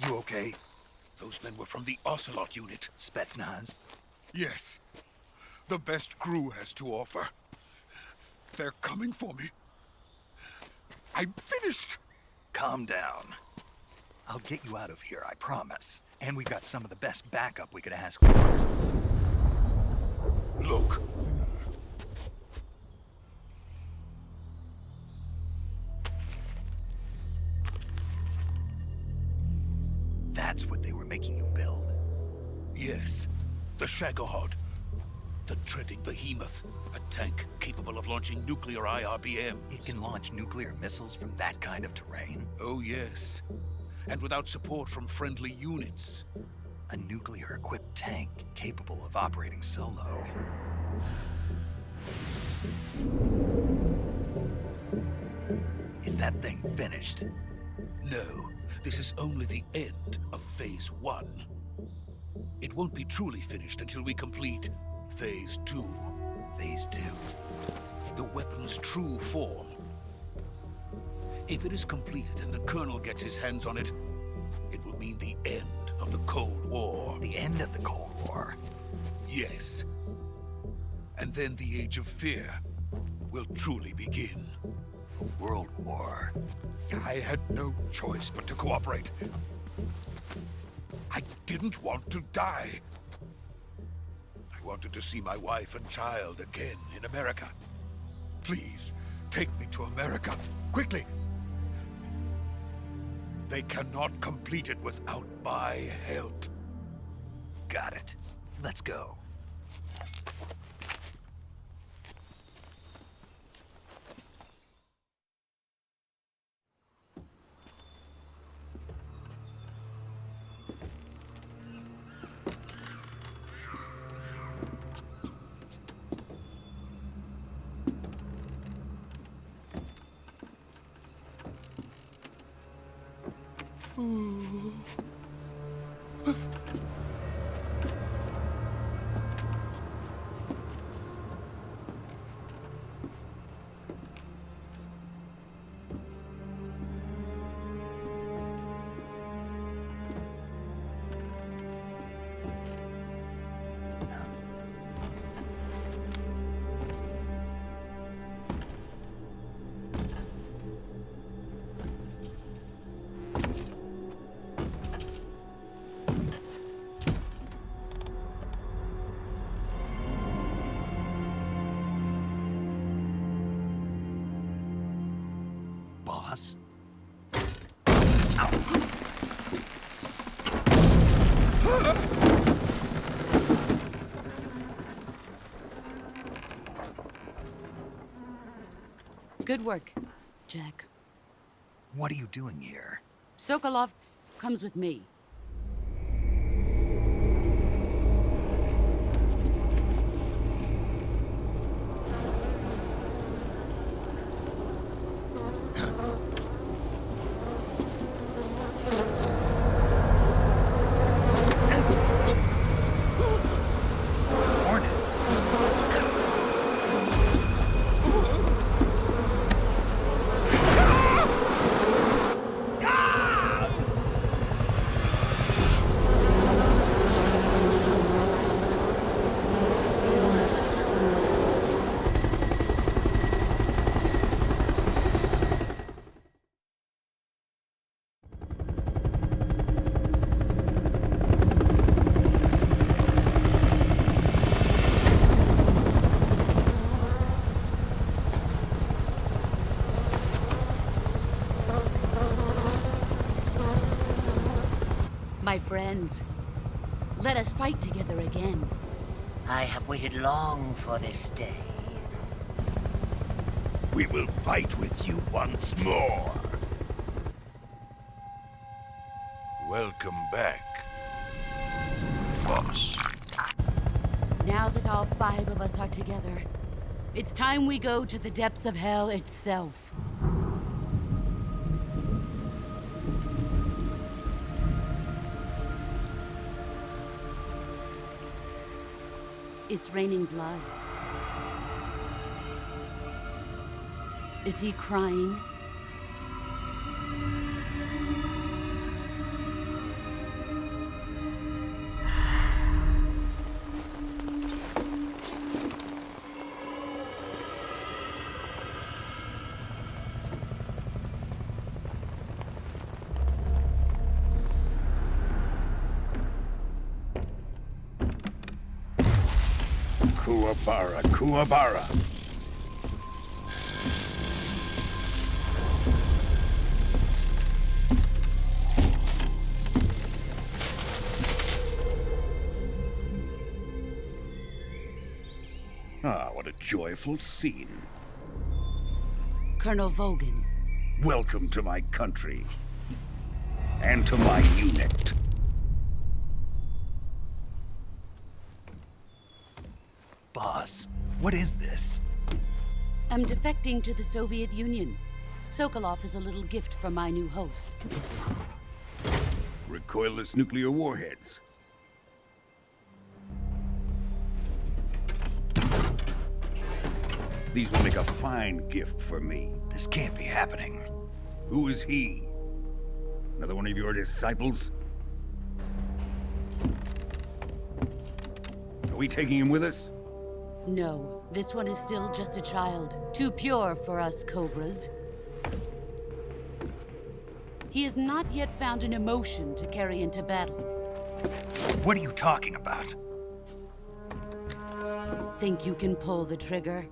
You okay? Those men were from the Ocelot unit. Spetsnaz? Yes. The best crew has to offer. They're coming for me. I'm finished. Calm down. I'll get you out of here, I promise. And we've got some of the best backup we could ask for. Look. That's what they were making you build? Yes. The Shagohod. The treading behemoth. A tank capable of launching nuclear IRBMs. It can launch nuclear missiles from that kind of terrain? Oh, yes. And without support from friendly units. A nuclear-equipped tank capable of operating solo. Is that thing finished? No. This is only the end of Phase 1. It won't be truly finished until we complete Phase 2. Phase 2? The weapon's true form. If it is completed and the Colonel gets his hands on it, it will mean the end of the Cold War. The end of the Cold War? Yes. And then the Age of Fear will truly begin. A world war? I had no choice but to cooperate. I didn't want to die. I wanted to see my wife and child again in America. Please, take me to America, quickly. They cannot complete it without my help. Got it. Let's go. Good work, Jack. What are you doing here? Sokolov comes with me. Hornets. My friends, let us fight together again. I have waited long for this day. We will fight with you once more. Welcome back, boss. Now that all 5 of us are together, it's time we go to the depths of hell itself. It's raining blood. Is he crying? Kuwabara, Kuwabara. Ah, what a joyful scene. Colonel Vogan. Welcome to my country. And to my unit. Boss, what is this? I'm defecting to the Soviet Union. Sokolov is a little gift from my new hosts. Recoilless nuclear warheads. These will make a fine gift for me. This can't be happening. Who is he? Another one of your disciples? Are we taking him with us? No, this one is still just a child. Too pure for us Cobras. He has not yet found an emotion to carry into battle. What are you talking about? Think you can pull the trigger?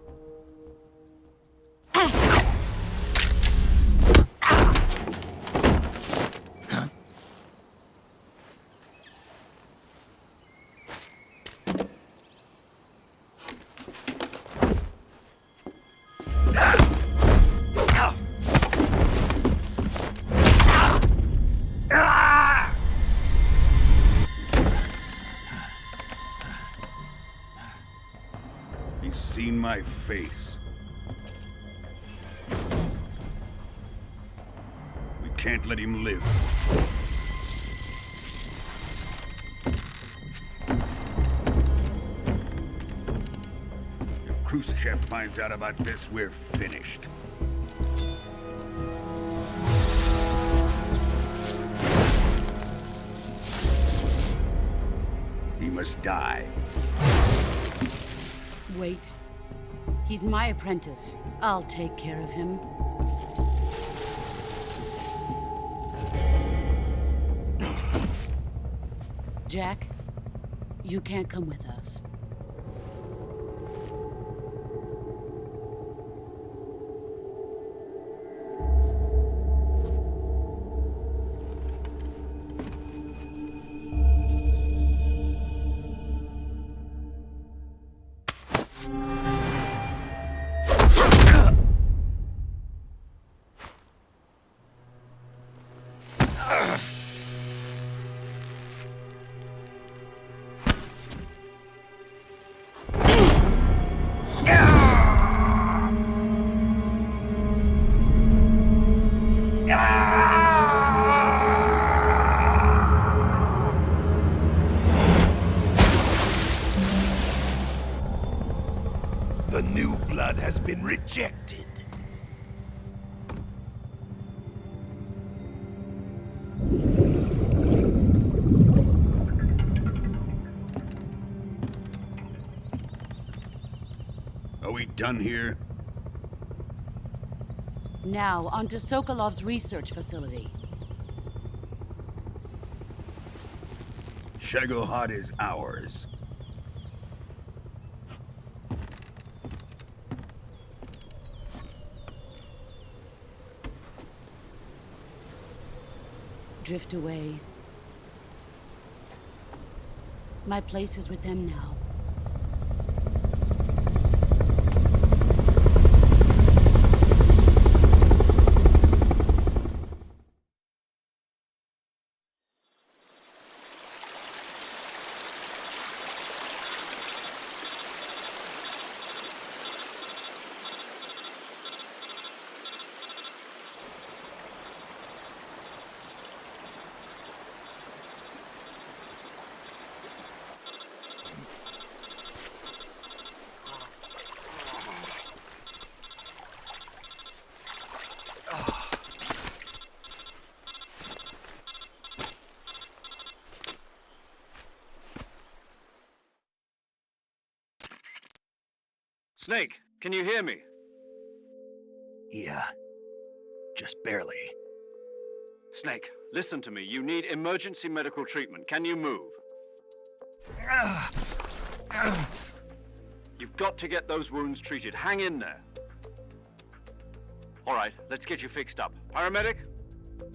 He's seen my face. We can't let him live. If Khrushchev finds out about this, we're finished. He must die. Wait. He's my apprentice. I'll take care of him. Jack, you can't come with us. The new blood has been rejected. Are we done here? Now, on to Sokolov's research facility. Shagohod is ours. Drift away. My place is with them now. Snake, can you hear me? Yeah. Just barely. Snake, listen to me. You need emergency medical treatment. Can you move? You've got to get those wounds treated. Hang in there. All right, let's get you fixed up. Paramedic?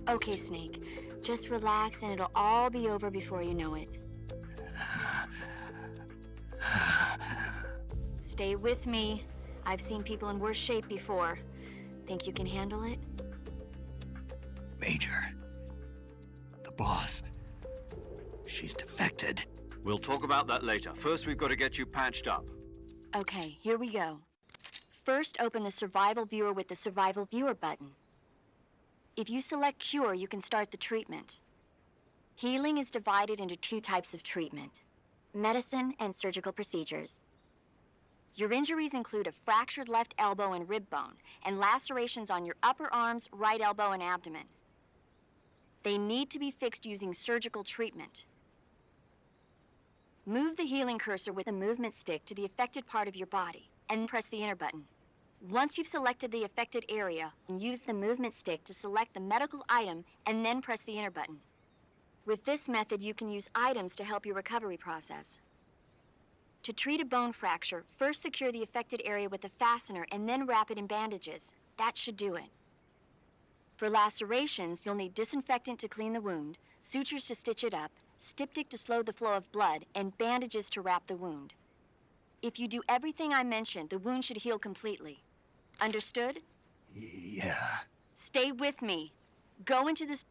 Okay, Snake. Just relax and it'll all be over before you know it. Stay with me. I've seen people in worse shape before. Think you can handle it? Major. The boss. She's defected. We'll talk about that later. First, we've got to get you patched up. Okay, here we go. First, open the Survival Viewer with the Survival Viewer button. If you select Cure, you can start the treatment. Healing is divided into two types of treatment: medicine and surgical procedures. Your injuries include a fractured left elbow and rib bone, and lacerations on your upper arms, right elbow, and abdomen. They need to be fixed using surgical treatment. Move the healing cursor with a movement stick to the affected part of your body, and press the enter button. Once you've selected the affected area, use the movement stick to select the medical item, and then press the enter button. With this method, you can use items to help your recovery process. To treat a bone fracture, first secure the affected area with a fastener and then wrap it in bandages. That should do it. For lacerations, you'll need disinfectant to clean the wound, sutures to stitch it up, styptic to slow the flow of blood, and bandages to wrap the wound. If you do everything I mentioned, the wound should heal completely. Understood? Yeah. Stay with me. Go into this...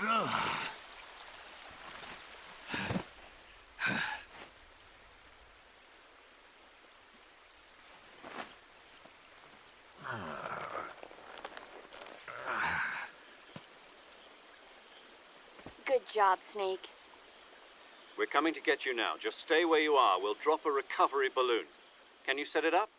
Good job, Snake. We're coming to get you now. Just stay where you are. We'll drop a recovery balloon. Can you set it up?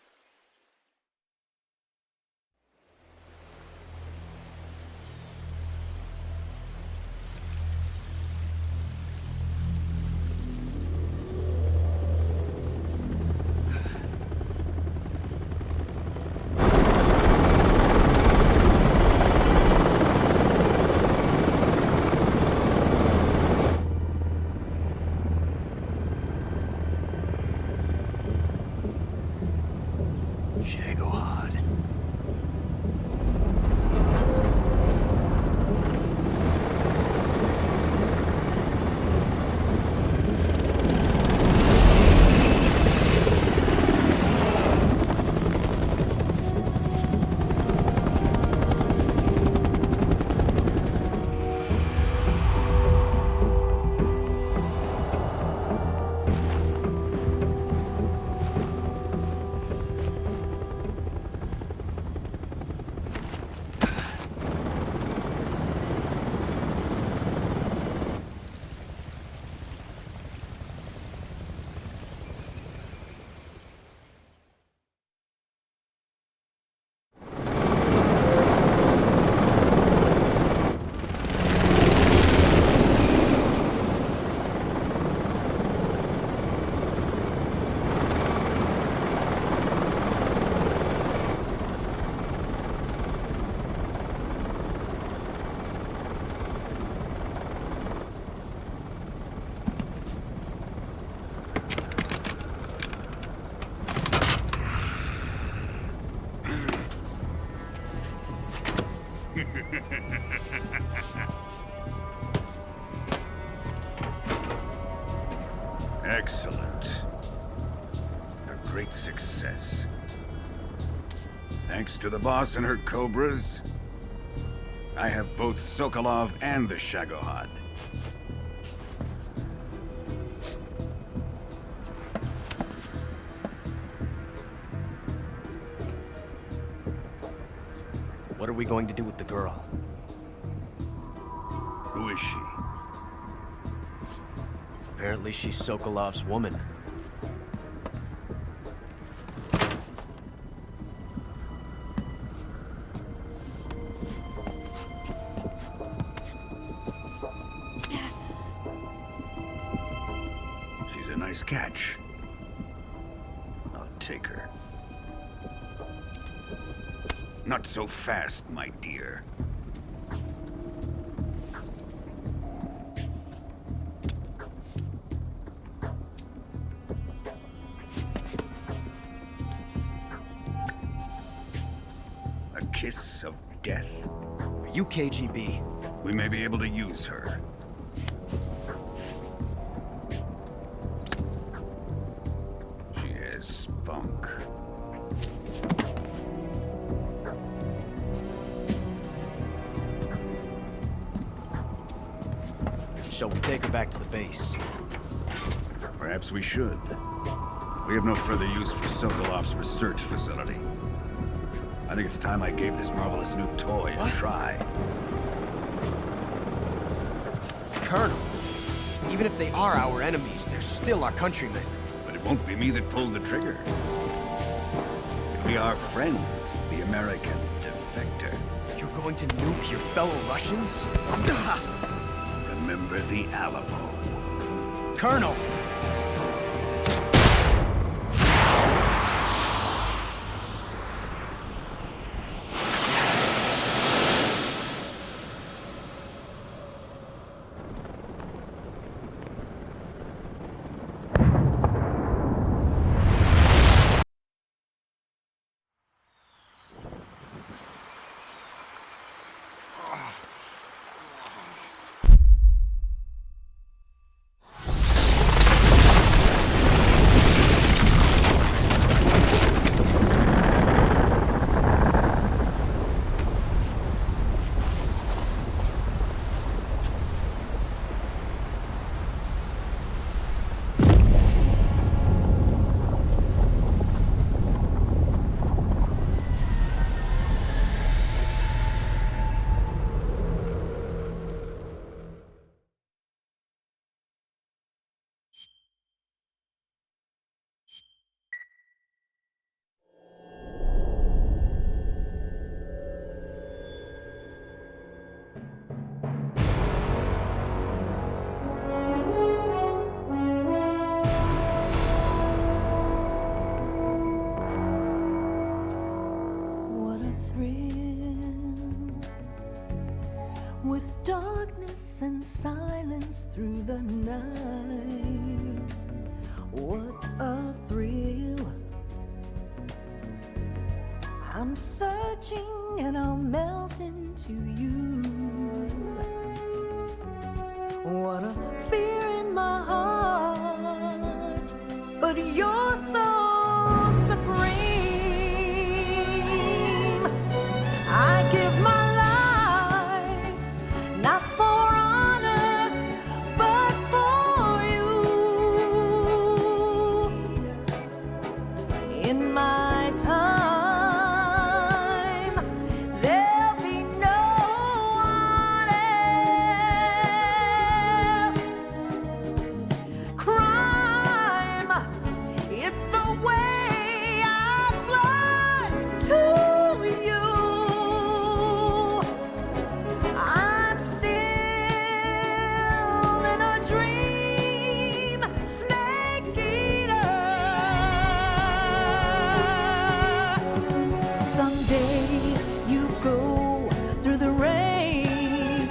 Excellent. A great success. Thanks to the boss and her cobras, I have both Sokolov and the Shagohod. What are we going to do with the girl? Who is she? Apparently she's Sokolov's woman. She's a nice catch. I'll take her. Not so fast, my dear. A kiss of death? Are you KGB? We may be able to use her. She has spunk. Shall we take her back to the base? Perhaps we should. We have no further use for Sokolov's research facility. I think it's time I gave this marvelous new toy a try. Colonel, even if they are our enemies, they're still our countrymen. But it won't be me that pulled the trigger. It'll be our friend, the American defector. You're going to nuke your fellow Russians? Remember the Alamo. Colonel! Listen silence through the night. What a thrill. I'm searching and I'll melt into you. What a fear in my heart, but you're so supreme. I give my life, not for honor, but for you. In my time, there'll be no one else. Crime, it's the way I fly to you. I'm still in a dream, snake eater. Someday you go through the rain,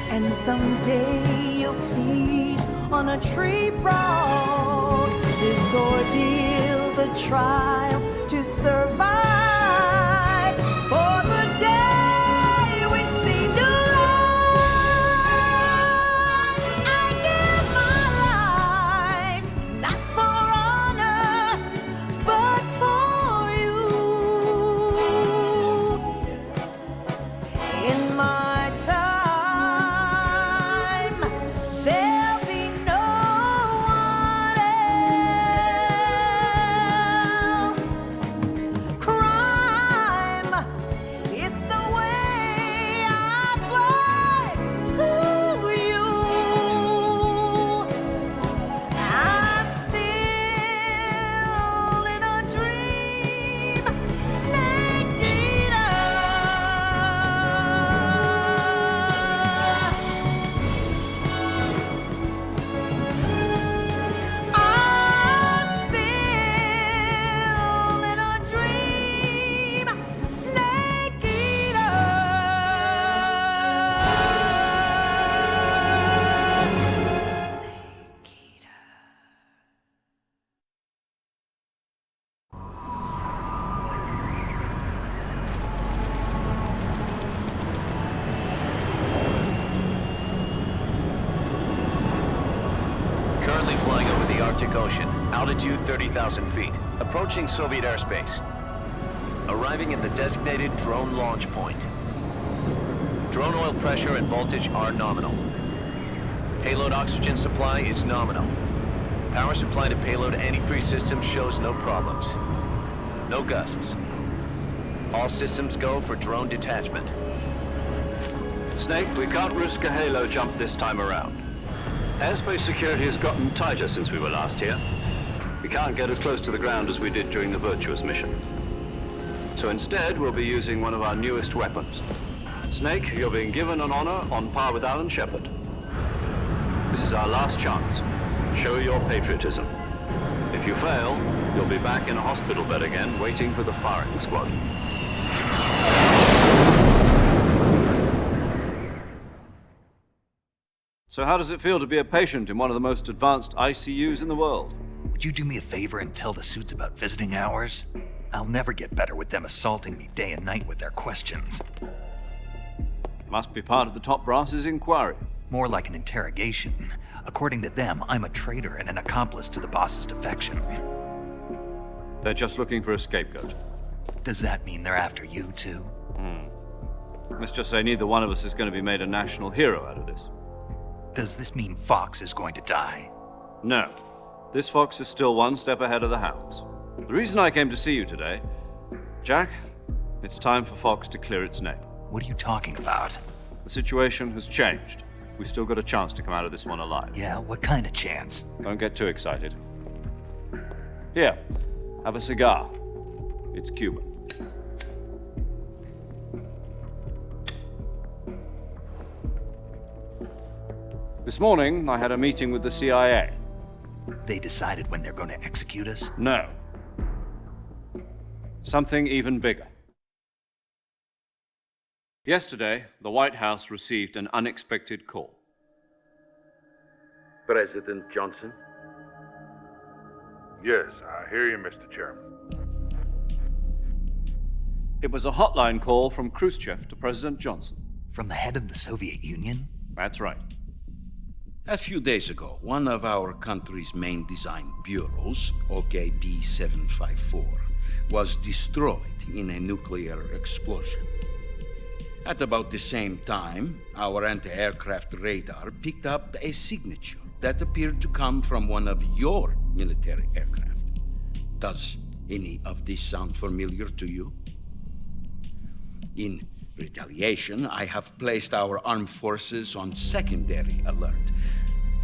and someday you'll feed on a tree frog. This ordeal, the trial to survive, for the day we see new life. I give my life, not for honor, but for you. In my time, there'll be no one else. Crime, it's the way I fly to you. I'm still in a dream, snake eater. I'm still in a dream, snake eater. Currently flying over the Arctic Ocean, altitude 30,000 feet, approaching Soviet airspace. Arriving at the designated drone launch point. Drone oil pressure and voltage are nominal. Payload oxygen supply is nominal. Power supply to payload antifreeze system shows no problems. No gusts. All systems go for drone detachment. Snake, we can't risk a halo jump this time around. Airspace security has gotten tighter since we were last here. We can't get as close to the ground as we did during the Virtuous mission. So instead, we'll be using one of our newest weapons. Snake, you're being given an honor on par with Alan Shepard. This is our last chance. Show your patriotism. If you fail, you'll be back in a hospital bed again, waiting for the firing squad. So how does it feel to be a patient in one of the most advanced ICUs in the world? Would you do me a favor and tell the suits about visiting hours? I'll never get better with them assaulting me day and night with their questions. Must be part of the top brass's inquiry. More like an interrogation. According to them, I'm a traitor and an accomplice to the boss's defection. They're just looking for a scapegoat. Does that mean they're after you, too? Let's just say neither one of us is going to be made a national hero out of this. Does this mean Fox is going to die? No. This fox is still one step ahead of the hounds. The reason I came to see you today, Jack, it's time for Fox to clear its name. What are you talking about? The situation has changed. We've still got a chance to come out of this one alive. Yeah, what kind of chance? Don't get too excited. Here, have a cigar. It's Cuban. This morning, I had a meeting with the CIA. They decided when they're going to execute us? No. Something even bigger. Yesterday, the White House received an unexpected call. President Johnson? Yes, I hear you, Mr. Chairman. It was a hotline call from Khrushchev to President Johnson. From the head of the Soviet Union? That's right. A few days ago, one of our country's main design bureaus, OKB 754, was destroyed in a nuclear explosion. At about the same time, our anti-aircraft radar picked up a signature that appeared to come from one of your military aircraft. Does any of this sound familiar to you? In retaliation, I have placed our armed forces on secondary alert.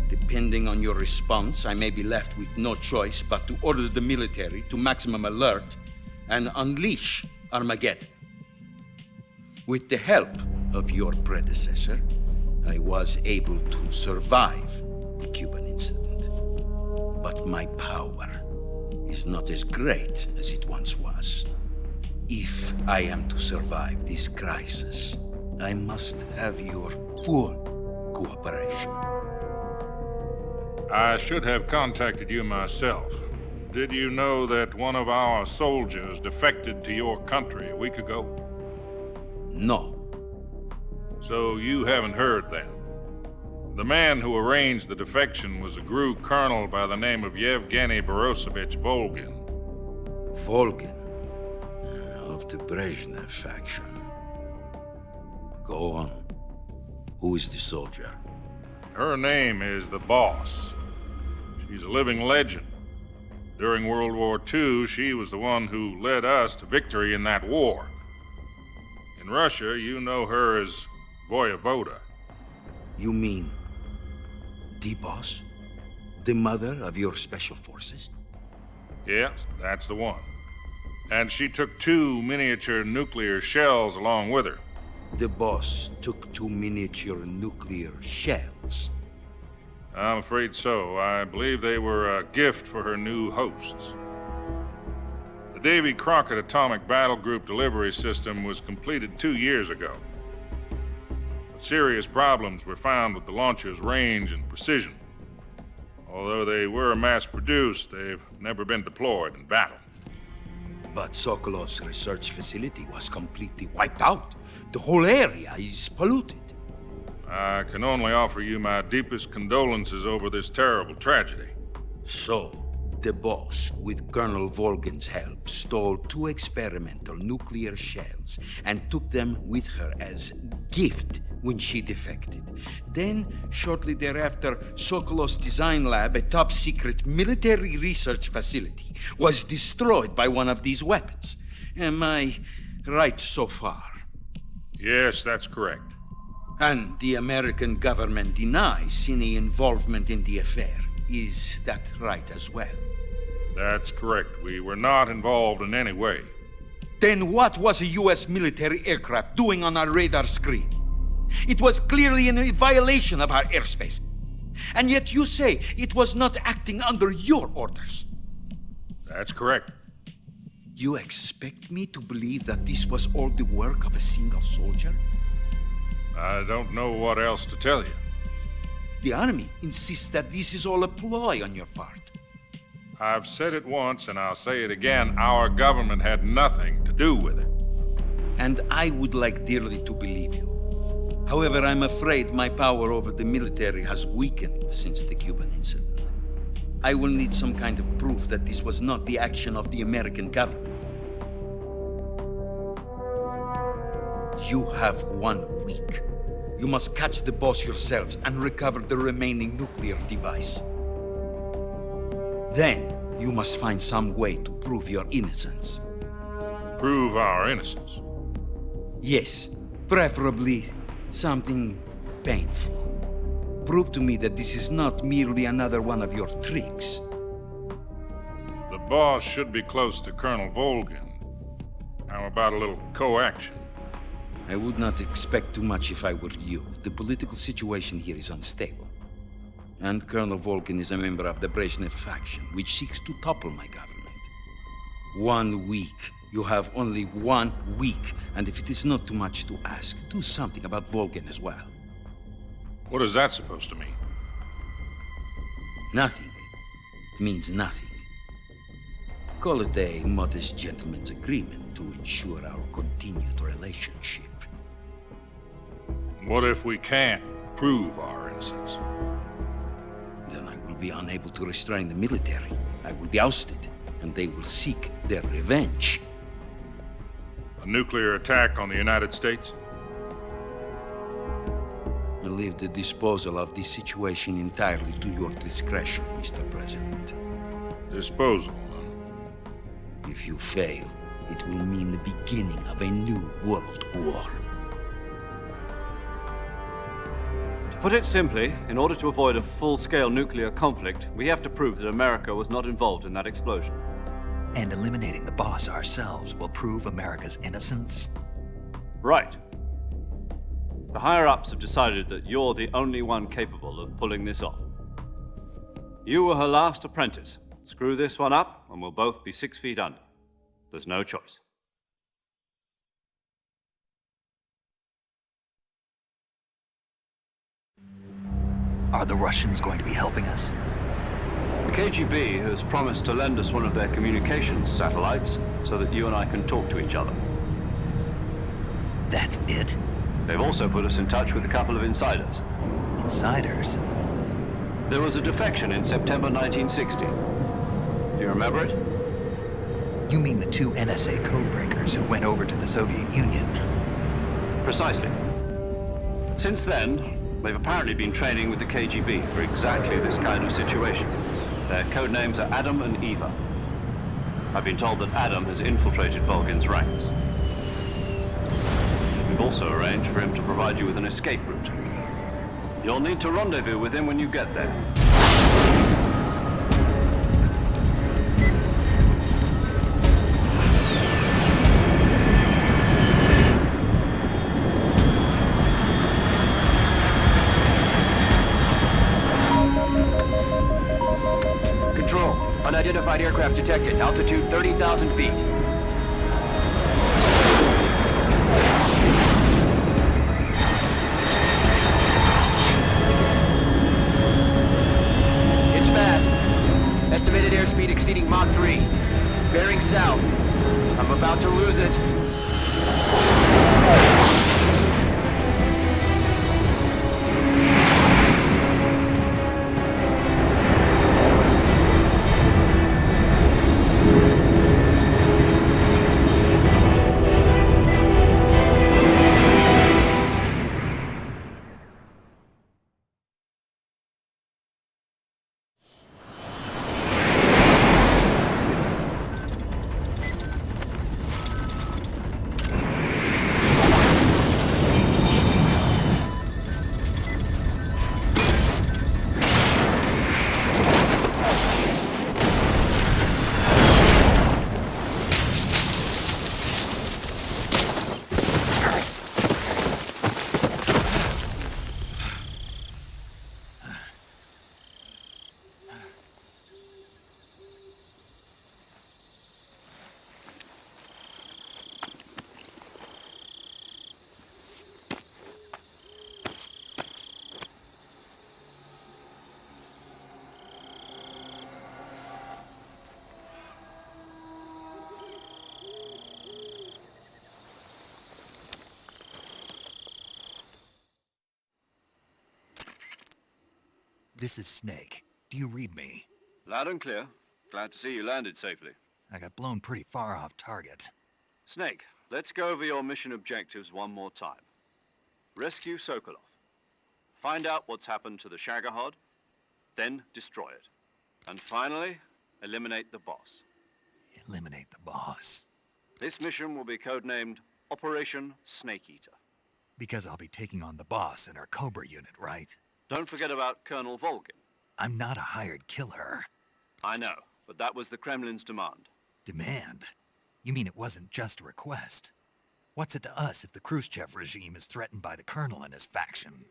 Depending on your response, I may be left with no choice but to order the military to maximum alert and unleash Armageddon. With the help of your predecessor, I was able to survive the Cuban incident. But my power is not as great as it once was. If I am to survive this crisis, I must have your full cooperation. I should have contacted you myself. Did you know that one of our soldiers defected to your country a week ago? No. So you haven't heard then? The man who arranged the defection was a GRU colonel by the name of Yevgeny Borosovich Volgin. Volgin? Of the Brezhnev faction. Go on. Who is the soldier? Her name is the Boss. She's a living legend. During World War II, she was the one who led us to victory in that war. In Russia, you know her as Voyevoda. You mean the Boss? The mother of your special forces? Yes, that's the one. And she took 2 miniature nuclear shells along with her. The Boss took 2 miniature nuclear shells? I'm afraid so. I believe they were a gift for her new hosts. The Davy Crockett Atomic Battle Group delivery system was completed 2 years ago. But serious problems were found with the launcher's range and precision. Although they were mass-produced, they've never been deployed in battle. But Sokolov's research facility was completely wiped out. The whole area is polluted. I can only offer you my deepest condolences over this terrible tragedy. So, the Boss, with Colonel Volgin's help, stole 2 experimental nuclear shells and took them with her as gift when she defected. Then, shortly thereafter, Sokolov's design lab, a top-secret military research facility, was destroyed by one of these weapons. Am I right so far? Yes, that's correct. And the American government denies any involvement in the affair. Is that right as well? That's correct. We were not involved in any way. Then what was a U.S. military aircraft doing on our radar screen? It was clearly in a violation of our airspace. And yet you say it was not acting under your orders. That's correct. You expect me to believe that this was all the work of a single soldier? I don't know what else to tell you. The Army insists that this is all a ploy on your part. I've said it once and I'll say it again. Our government had nothing to do with it. And I would like dearly to believe you. However, I'm afraid my power over the military has weakened since the Cuban incident. I will need some kind of proof that this was not the action of the American government. You have 1 week. You must catch the Boss yourselves and recover the remaining nuclear device. Then, you must find some way to prove your innocence. Prove our innocence? Yes, preferably something painful. Prove to me that this is not merely another one of your tricks. The Boss should be close to Colonel Volgin. How about a little co-action? I would not expect too much if I were you. The political situation here is unstable. And Colonel Volgin is a member of the Brezhnev faction, which seeks to topple my government. 1 week You have only 1 week, and if it is not too much to ask, do something about Volgin as well. What is that supposed to mean? Nothing. It means nothing. Call it a modest gentleman's agreement to ensure our continued relationship. What if we can't prove our innocence? Then I will be unable to restrain the military. I will be ousted, and they will seek their revenge. A nuclear attack on the United States? I leave the disposal of this situation entirely to your discretion, Mr. President. Disposal? If you fail, it will mean the beginning of a new world war. To put it simply, in order to avoid a full-scale nuclear conflict, we have to prove that America was not involved in that explosion. And eliminating the boss ourselves will prove America's innocence? Right. The higher-ups have decided that you're the only one capable of pulling this off. You were her last apprentice. Screw this one up, and we'll both be 6 feet under. There's no choice. Are the Russians going to be helping us? The KGB has promised to lend us one of their communications satellites so that you and I can talk to each other. That's it? They've also put us in touch with a couple of insiders. Insiders? There was a defection in September 1960. Do you remember it? You mean the 2 NSA codebreakers who went over to the Soviet Union? Precisely. Since then, they've apparently been training with the KGB for exactly this kind of situation. Their code names are Adam and Eva. I've been told that Adam has infiltrated Volgin's ranks. We've also arranged for him to provide you with an escape route. You'll need to rendezvous with him when you get there. Control. Unidentified aircraft detected. Altitude 30,000 feet. It's fast. Estimated airspeed exceeding Mach 3. Bearing south. I'm about to lose it. This is Snake. Do you read me? Loud and clear. Glad to see you landed safely. I got blown pretty far off target. Snake, let's go over your mission objectives one more time. Rescue Sokolov. Find out what's happened to the Shagohod, then destroy it. And finally, eliminate the boss. Eliminate the boss. This mission will be codenamed Operation Snake Eater. Because I'll be taking on the boss in our Cobra unit, right? Don't forget about Colonel Volgin. I'm not a hired killer. I know, but that was the Kremlin's demand. Demand? You mean it wasn't just a request? What's it to us if the Khrushchev regime is threatened by the Colonel and his faction?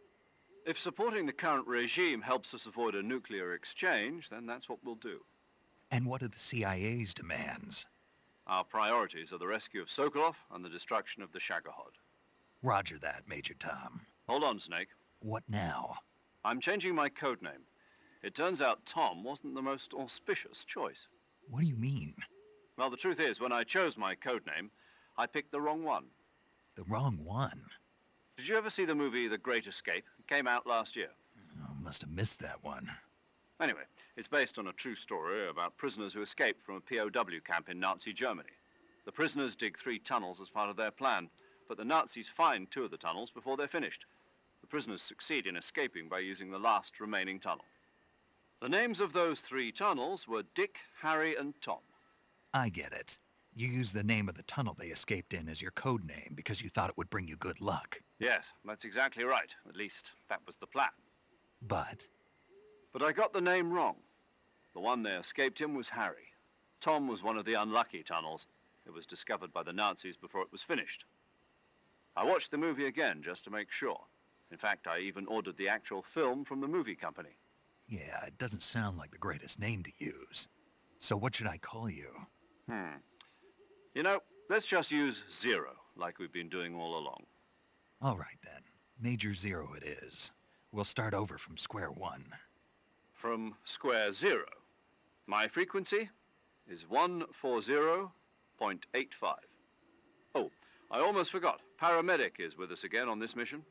If supporting the current regime helps us avoid a nuclear exchange, then that's what we'll do. And what are the CIA's demands? Our priorities are the rescue of Sokolov and the destruction of the Shagohod. Roger that, Major Tom. Hold on, Snake. What now? I'm changing my code name. It turns out Tom wasn't the most auspicious choice. What do you mean? Well, the truth is, when I chose my code name, I picked the wrong one. The wrong one? Did you ever see the movie The Great Escape? It came out last year. Oh, must have missed that one. Anyway, it's based on a true story about prisoners who escaped from a POW camp in Nazi Germany. The prisoners dig 3 tunnels as part of their plan, but the Nazis find 2 of the tunnels before they're finished. The prisoners succeed in escaping by using the last remaining tunnel. The names of those 3 tunnels were Dick, Harry, and Tom. I get it. You used the name of the tunnel they escaped in as your code name because you thought it would bring you good luck. Yes, that's exactly right. At least, that was the plan. But I got the name wrong. The one they escaped in was Harry. Tom was one of the unlucky tunnels. It was discovered by the Nazis before it was finished. I watched the movie again just to make sure. In fact, I even ordered the actual film from the movie company. yeah, it doesn't sound like the greatest name to use. So what should I call you? You know, let's just use Zero, like we've been doing all along. All right then. Major Zero it is. We'll start over from square one. From square 0. My frequency is 140.85. Oh, I almost forgot. Paramedic is with us again on this mission.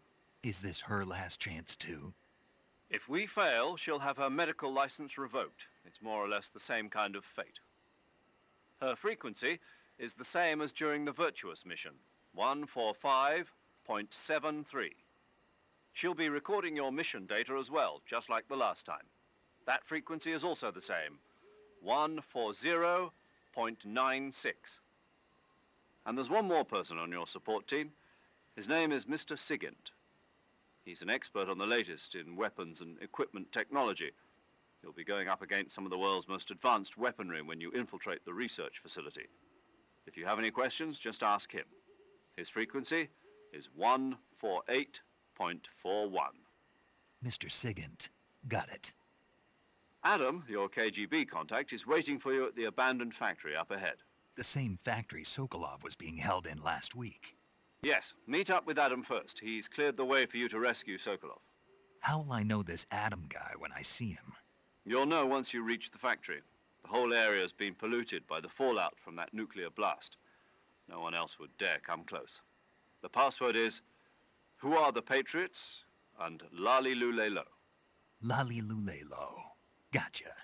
Is this her last chance too? If we fail, she'll have her medical license revoked. It's more or less the same kind of fate. Her frequency is the same as during the Virtuous mission, 145.73. She'll be recording your mission data as well, just like the last time. That frequency is also the same, 140.96. And there's one more person on your support team. His name is Mr. Sigint. He's an expert on the latest in weapons and equipment technology. You'll be going up against some of the world's most advanced weaponry when you infiltrate the research facility. If you have any questions, just ask him. His frequency is 148.41. Mr. Sigint. Got it. Adam, your KGB contact, is waiting for you at the abandoned factory up ahead. The same factory Sokolov was being held in last week. Yes, meet up with Adam first. He's cleared the way for you to rescue Sokolov. How will I know this Adam guy when I see him? You'll know once you reach the factory. The whole area's been polluted by the fallout from that nuclear blast. No one else would dare come close. The password is, "Who are the Patriots?" and Lali Lule Lo. Lali Lule Lo. Gotcha.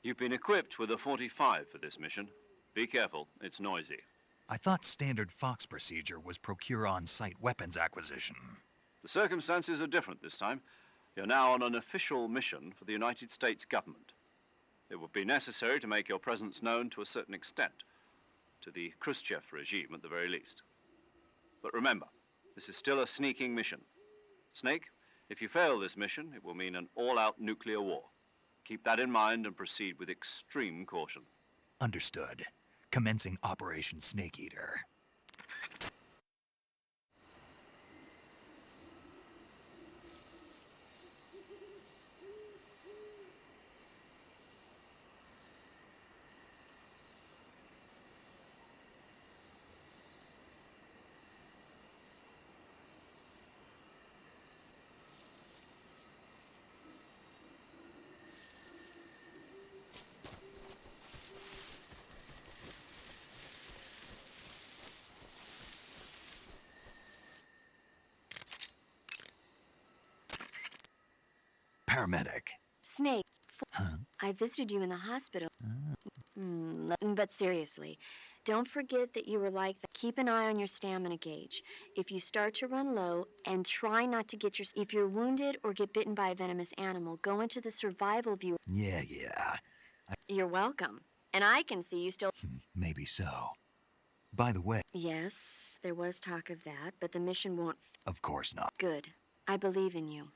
You've been equipped with a 45 for this mission. Be careful, it's noisy. I thought standard Fox procedure was procure on-site weapons acquisition. The circumstances are different this time. You're now on an official mission for the United States government. It would be necessary to make your presence known to a certain extent, to the Khrushchev regime at the very least. But remember, this is still a sneaking mission. Snake, if you fail this mission, it will mean an all-out nuclear war. Keep that in mind and proceed with extreme caution. Understood. Commencing Operation Snake Eater. Paramedic. Snake, Huh? I visited you in the hospital. But seriously, don't forget that you were like that. Keep an eye on your stamina gauge. If you start to run low, and try not to get if you're wounded or get bitten by a venomous animal, go into the survival view. Yeah. You're welcome. And I can see you still... Maybe so. By the way... Yes, there was talk of that, but the mission won't... Of course not. Good. I believe in you.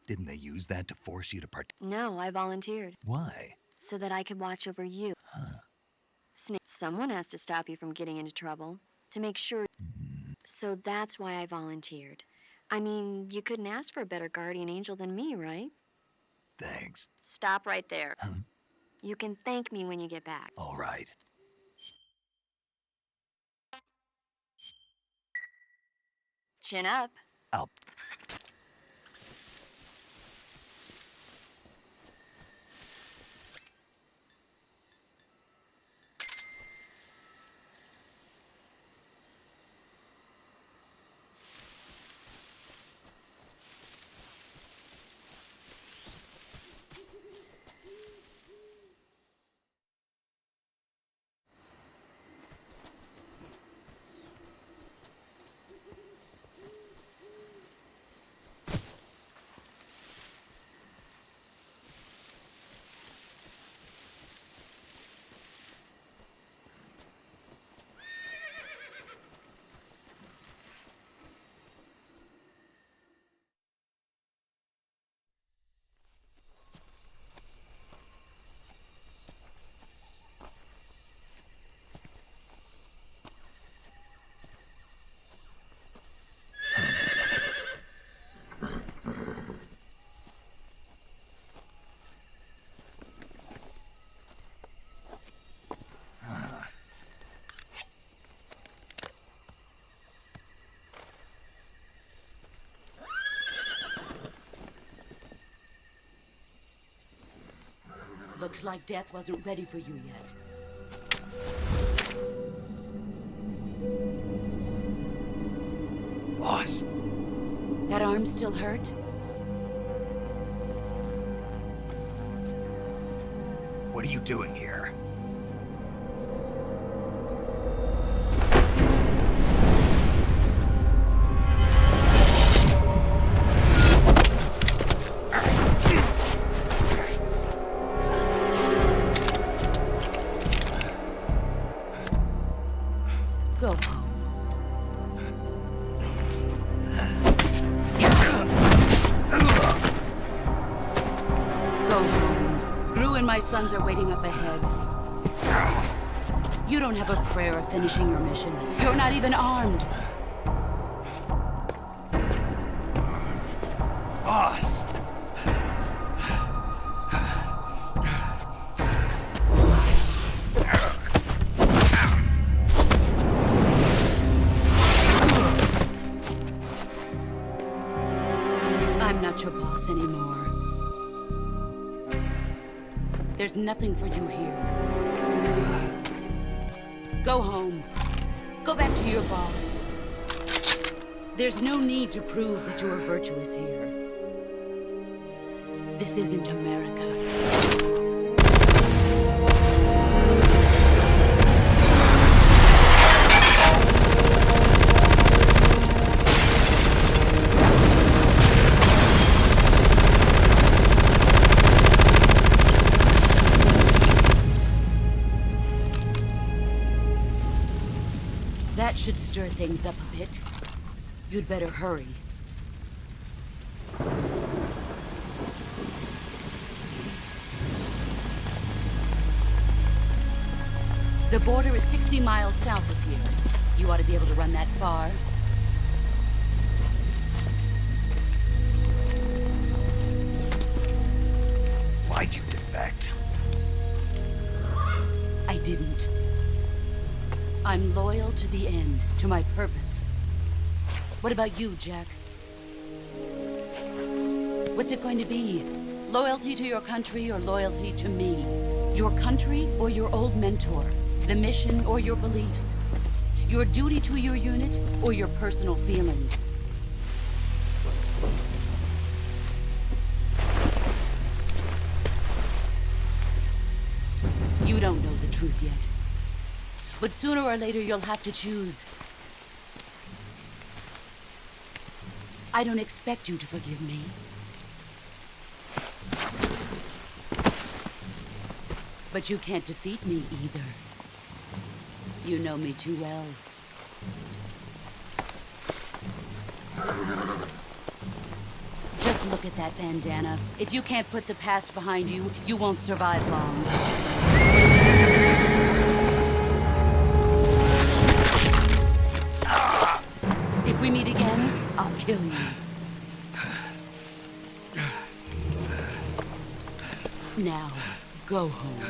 Didn't they use that to force you to No, I volunteered. Why? So that I could watch over you. Snake, someone has to stop you from getting into trouble. To make sure... So that's why I volunteered. I mean, you couldn't ask for a better guardian angel than me, right? Thanks. Stop right there. You can thank me when you get back. All right. Chin up. I'll... Looks like death wasn't ready for you yet. Boss. That arm still hurt? What are you doing here? Go home. Go home. Gru and my sons are waiting up ahead. You don't have a prayer of finishing your mission. You're not even armed. Boss! I'm not your boss anymore. There's nothing for you here. Go home. Go back to your boss. There's no need to prove that you are virtuous here. This isn't America. That should stir things up a bit. You'd better hurry. The border is 60 miles south of here. You ought to be able to run that far. Why'd you defect? I didn't. I'm loyal to the end, to my purpose. What about you, Jack? What's it going to be? Loyalty to your country or loyalty to me? Your country or your old mentor? The mission or your beliefs? Your duty to your unit or your personal feelings? You don't know the truth yet. But sooner or later, you'll have to choose. I don't expect you to forgive me. But you can't defeat me either. You know me too well. Just look at that bandana. If you can't put the past behind you, you won't survive long. If we meet again, I'll kill you. Now, go home.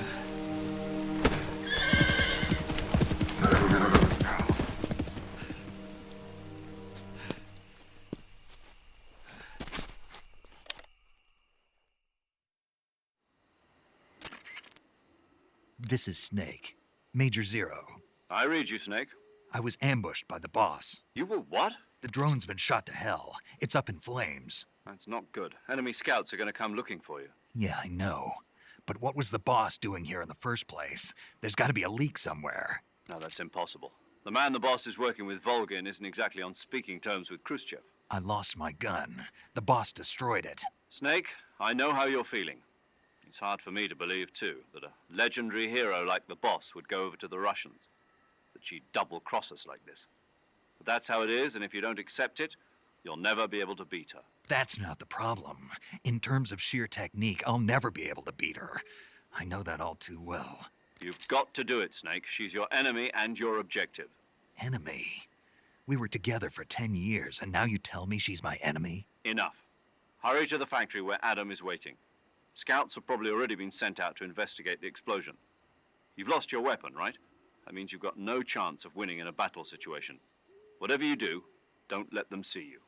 This is Snake. Major Zero. I read you, Snake. I was ambushed by the boss. You were what? The drone's been shot to hell. It's up in flames. That's not good. Enemy scouts are going to come looking for you. Yeah, I know. But what was the boss doing here in the first place? There's got to be a leak somewhere. No, that's impossible. The man the boss is working with, Volgin, isn't exactly on speaking terms with Khrushchev. I lost my gun. The boss destroyed it. Snake, I know how you're feeling. It's hard for me to believe, too, that a legendary hero like the boss would go over to the Russians. That she'd double-cross us like this. But that's how it is, and if you don't accept it, you'll never be able to beat her. That's not the problem. In terms of sheer technique, I'll never be able to beat her. I know that all too well. You've got to do it, Snake. She's your enemy and your objective. Enemy? We were together for 10 years, and now you tell me she's my enemy? Enough. Hurry to the factory where Adam is waiting. Scouts have probably already been sent out to investigate the explosion. You've lost your weapon, right? That means you've got no chance of winning in a battle situation. Whatever you do, don't let them see you.